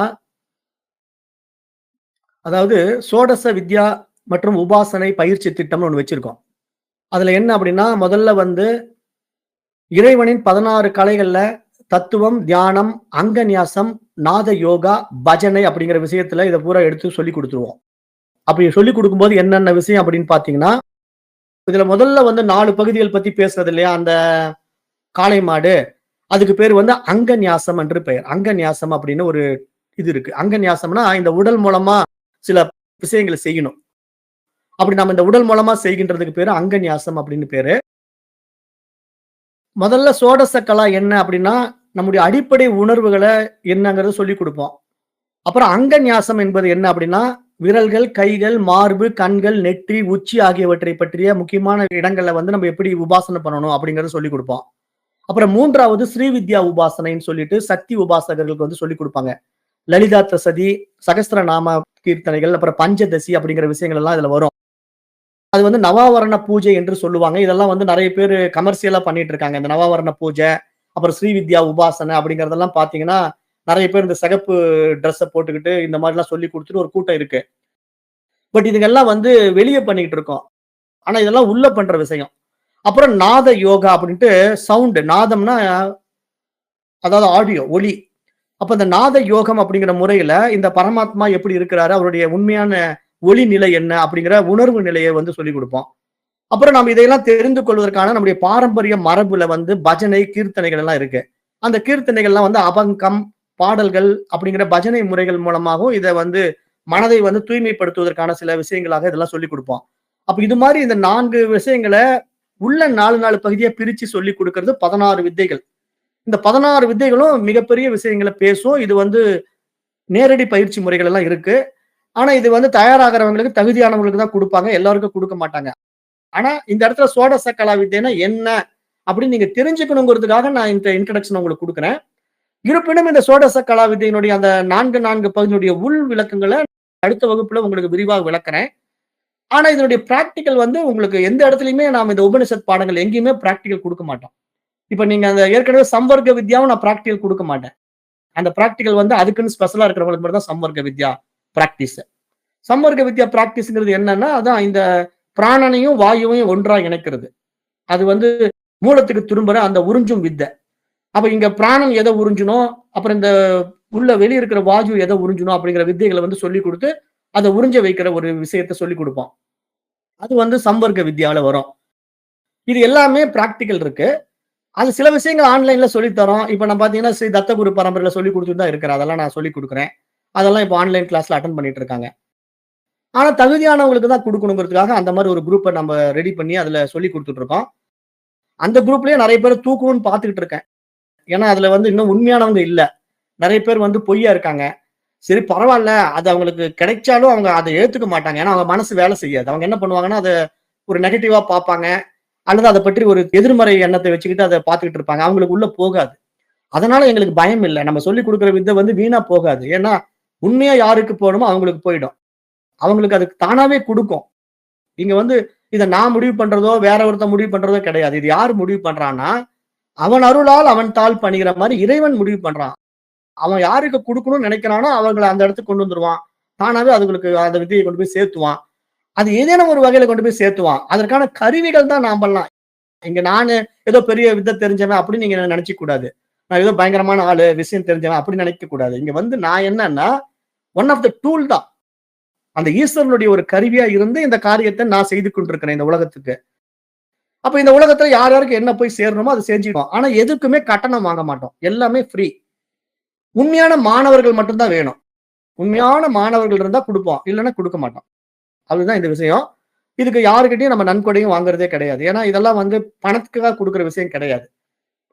அதாவது சோடச வித்யா மற்றும் உபாசனை பயிற்சி திட்டம்னு ஒண்ணு வச்சிருக்கோம். அதுல என்ன அப்படின்னா, முதல்ல வந்து இறைவனின் 16 கலைகள்ல தத்துவம், தியானம், அங்க நியாசம், நாத யோகா, பஜனை அப்படிங்கிற விஷயத்துல இத பூரா எடுத்து சொல்லிக் குடுத்துருவோம். அப்படி சொல்லிக் குடுக்கும்போது என்னென்ன விஷயம் அப்படின்னு பாத்தீங்கன்னா, இதுல முதல்ல வந்து 4 பகுதிகள் பத்தி பேசுறது இல்லையா? அந்த காளை மாடு, அதுக்கு பேரு வந்து அங்க நியாசம் என்று பெயர். அங்க நியாசம் அப்படின்னு ஒரு இது இருக்கு. அங்க நியாசம்னா இந்த உடல் மூலமா சில விஷயங்கள செய்யணும். அப்படி நம்ம இந்த உடல் மூலமா செய்கின்றதுக்கு பேரு அங்க நியாசம் அப்படின்னு பேரு. முதல்ல சோடச கலா என்ன அப்படின்னா, நம்முடைய அடிப்படை உணர்வுகள என்னங்கிறத சொல்லிக் குடுப்போம். அப்புறம் அங்க நியாசம் என்பது என்ன அப்படின்னா, விரல்கள், கைகள், மார்பு, கண்கள், நெற்றி, உச்சி ஆகியவற்றை பற்றிய முக்கியமான இடங்கள்ல வந்து நம்ம எப்படி உபாசனை பண்ணணும் அப்படிங்கிறத சொல்லிக் குடுப்போம். அப்புறம் 3வது ஸ்ரீவித்யா உபாசனைன்னு சொல்லிட்டு சக்தி உபாசகர்களுக்கு வந்து சொல்லிக் குடுப்பாங்க. லலிதா தசதி, சகஸ்ரநாம கீர்த்தனைகள், அப்புறம் பஞ்சதசி அப்படிங்கிற விஷயங்கள் எல்லாம் இதுல வரும். அது வந்து நவாவரண பூஜை என்று சொல்லுவாங்க. இதெல்லாம் வந்து நெறைய பேரு கமர்ஷியலா பண்ணிட்டு இருக்காங்க. இந்த நவாவரண பூஜை, அப்புறம் ஸ்ரீவித்யா உபாசனை அப்படிங்கிறதெல்லாம் பார்த்தீங்கன்னா, நெறைய பேர் இந்த சிகப்பு ட்ரெஸ்ஸ போட்டுக்கிட்டு இந்த மாரிலாம் சொல்லிக் குடுத்துட்டு ஒரு கூட்டம் இருக்கு. பட் இதுங்கெல்லாம் வந்து வெளிய பண்ணிக்கிட்டு இருக்கோம். ஆனா இதெல்லாம் உள்ள பண்ற விஷயம். அப்புறம் நாத யோகா அப்படின்ட்டு சவுண்ட் நாதம்னா அதாவது ஆடியோ, ஒலி. அப்ப இந்த நாத யோகம் அப்படிங்கிற முறையில இந்த பரமாத்மா எப்படி இருக்கிறாரு? அவருடைய உண்மையான ஒளி நிலை என்ன? அப்படிங்கிற உணர்வு நிலைய வந்து சொல்லிக் குடுப்போம். அப்புறம் நம்ம இதையெல்லாம் தெரிந்து கொள்வதற்கான நம்முடைய பாரம்பரிய மரபுல வந்து பஜனை, கீர்த்தனைகள் எல்லாம் இருக்கு. அந்த கீர்த்தனைகள்லாம் வந்து அபங்கம், பாடல்கள் அப்படிங்கிற பஜனை முறைகள் மூலமாகவும் இத வந்து மனதை வந்து தூய்மைப்படுத்துவதற்கான சில விஷயங்களாக இதெல்லாம் சொல்லிக் குடுப்போம். அப்ப இது மாரி இந்த 4 விஷயங்கள உள்ள 4 பகுதியா பிரிச்சு சொல்லிக் குடுக்கிறது 16 வித்தைகள். இந்த 16 வித்தைகளும் மிகப்பெரிய விஷயங்கள பேசும். இது வந்து நேரடி பயிற்சி முறைகள் எல்லாம் இருக்கு. ஆனா இது வந்து தயாராகுறவங்களுக்கு தகுதியானவங்களுக்கு தான் குடுப்பாங்க. எல்லாருக்கும் குடுக்க மாட்டாங்க. ஆனா இந்த இடத்துல சோடச கலா வித்தைன்னா என்ன? அப்படின்னு நீங்க தெரிஞ்சுக்கணுங்கிறதுக்காக நான் இந்த இன்ட்ரோடக்ஷன் உங்களுக்கு குடுக்குறேன். இருப்பினும் இந்த சோடச கலா வித்தையினுடைய அந்த 4 பகுதியினுடைய உள் விளக்கங்கள அடுத்த வகுப்புல உங்களுக்கு விரிவாக விளக்குறேன். ஆனா இதனுடைய பிராக்டிகல் வந்து உங்களுக்கு எந்த இடத்துலயுமே நாம இந்த உபனிஷத் பாடங்கள் எங்கேயுமே பிராக்டிகல் குடுக்க மாட்டோம். இப்ப நீங்க அந்த ஏற்கனவே சம்வர்க்க வித்யாவும் நான் பிராக்டிகல் குடுக்க மாட்டேன். அந்த பிராக்டிகல் வந்து அதுக்குன்னு ஸ்பெஷலா இருக்கிறவங்களுக்கு மட்டும் தான் சம்வர்க்க வித்யா பிராக்டிஸ். சம்வர்க்க வித்யா பிராக்டிஸ்ங்கிறது என்னன்னா, அதான் இந்த பிராணனையும், வாயுவையும் ஒன்றா இணைக்கிறது. அது வந்து மூலத்துக்கு திரும்புற அந்த உறிஞ்சும் வித்தை. அப்ப இங்க பிராணன் எத உறிஞ்சணும், அப்புறம் இந்த உள்ள வெளிய இருக்கிற வாயு எத உறிஞ்சணும் அப்படிங்கிற வித்தைகள வந்து சொல்லிக் குடுத்து, அத உறிஞ்ச வைக்கிற ஒரு விஷயத்த சொல்லிக் குடுப்போம். அது வந்து சம்வர்க்க வித்யால வரும். இது எல்லாமே பிராக்டிகல் இருக்கு. அது சில விஷயங்கள் ஆன்லைன்ல சொல்லி தரோம். இப்ப நான் பார்த்தீங்கன்னா, ஸ்ரீ தத்தகுரு பரம்பரையில சொல்லிக் குடுத்துட்டு தான் இருக்கிறேன். அதெல்லாம் நான் சொல்லிக் குடுக்குறேன். அதெல்லாம் இப்ப ஆன்லைன் கிளாஸ்ல அட்டெண்ட் பண்ணிட்டு இருக்காங்க. ஆனா தகுதியானவங்களுக்கு தான் குடுக்கணுங்கிறதுக்காக அந்த மாரி ஒரு குரூப்ப நம்ம ரெடி பண்ணி அதுல சொல்லிக் குடுத்துட்டு இருக்கோம். அந்த குரூப்லயே நெறைய பேர தூக்கணும்னு பார்த்துக்கிட்டு இருக்கேன். ஏன்னா, அதுல வந்து இன்னும் உண்மையானவங்க இல்ல. நெறைய பேர் வந்து பொய்யா இருக்காங்க. சரி பரவால்ல. அது அவங்களுக்கு கிடைச்சாலும் அவங்க அத ஏத்துக்க மாட்டாங்க. ஏன்னா, அவங்க மனசு வேலை செய்யாது. அவங்க என்ன பண்ணுவாங்கன்னா, அத ஒரு நெகட்டிவா பார்ப்பாங்க. அல்லது அத பற்றி ஒரு எதிர்மறை எண்ணத்தை வச்சுக்கிட்டு அத பார்த்துக்கிட்டு இருப்பாங்க. அவங்களுக்கு உள்ள போகாது. அதனால எங்களுக்கு பயம் இல்ல. நம்ம சொல்லிக் குடுக்குற வித்தை வந்து வீணா போகாது. ஏன்னா, உண்மையா யாருக்கு போணுமோ அவங்களுக்கு போயிடும். அவங்களுக்கு அது தானாவே குடுக்கும். இங்க வந்து இத நான் முடிவு பண்றதோ, வேற ஒருத்தன் முடிவு பண்றதோ கிடையாது. இது யார் முடிவு பண்றான்னா, அவன் அருளால் அவன் தாள் பணிகிற மாரி இறைவன் முடிவு பண்றான். அவன் யாருக்கு குடுக்கணும்னு நினைக்கிறானோ, அவங்கள அந்த இடத்துக்கு கொண்டு வந்துருவான். தானாவே அதுங்களுக்கு அந்த வித்தைய கொண்டு போய் சேர்த்துவான். அது ஏதேனும் ஒரு வகையில கொண்டு போய் சேர்த்துவான். அதற்கான கருவிகள் தான் நாமெல்லாம். இங்க நானு ஏதோ பெரிய வித்தை தெரிஞ்சவன் அப்படின்னு நீங்க நினைச்சுக்க கூடாது. நான் ஏதோ பயங்கரமான ஆளு, விஷயம் தெரிஞ்சவன் அப்படி நினைக்க கூடாது. இங்க வந்து நான் என்னன்னா, ஒன் ஆஃப் த டூல் தான். அந்த ஈஸ்வரனுடைய ஒரு கருவியா இருந்து இந்த காரியத்த நான் செய்து கொண்டிருக்கிறேன் இந்த உலகத்துக்கு. அப்ப இந்த உலகத்துல யார் யாருக்கு என்ன போய் சேரணுமோ அத செஞ்சுக்குவோம். ஆனா எதுக்குமே கட்டணம் வாங்க மாட்டோம். எல்லாமே ஃப்ரீ. உண்மையான மாணவர்கள் மட்டும் தான் வேணும். உண்மையான மாணவர்கள் இருந்தா குடுப்போம். இல்லன்னா குடுக்க மாட்டோம். அதுதான் இந்த விஷயம். இதுக்கு யாருகிட்டயும் நம்ம நன்கொடையும் வாங்குறதே கிடையாது. ஏன்னா இதெல்லாம் வந்து பணத்துக்காக குடுக்குற விஷயம் கிடையாது.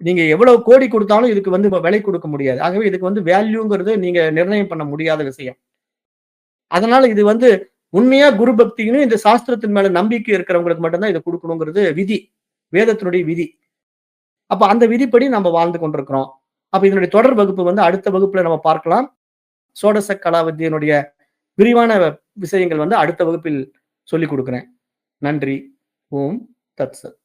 நீங்க எவ்வளவு கோடி குடுத்தாலும் இதுக்கு வந்து விலை குடுக்க முடியாது. ஆகவே இதுக்கு வந்து வேல்யூங்கிறது நீங்க நிர்ணயம் பண்ண முடியாத விஷயம். அதனால இது வந்து உண்மையா குரு பக்தின்னு இந்த சாஸ்திரத்தின் மேல நம்பிக்கை இருக்கிறவங்களுக்கு மட்டும் தான் இத குடுக்கணுங்கிறது விதி. வேதத்தினுடைய விதி. அப்ப அந்த விதிப்படி நம்ம வாழ்ந்து கொண்டிருக்கிறோம். அப்ப இதனுடைய தொடர் வகுப்பு வந்து அடுத்த வகுப்புல நம்ம பார்க்கலாம். சோடச கலாவித்யனுடைய விரிவான விஷயங்கள் வந்து அடுத்த வகுப்பில் சொல்லிக் குடுக்கிறேன். நன்றி. ஓம் தத் சத்.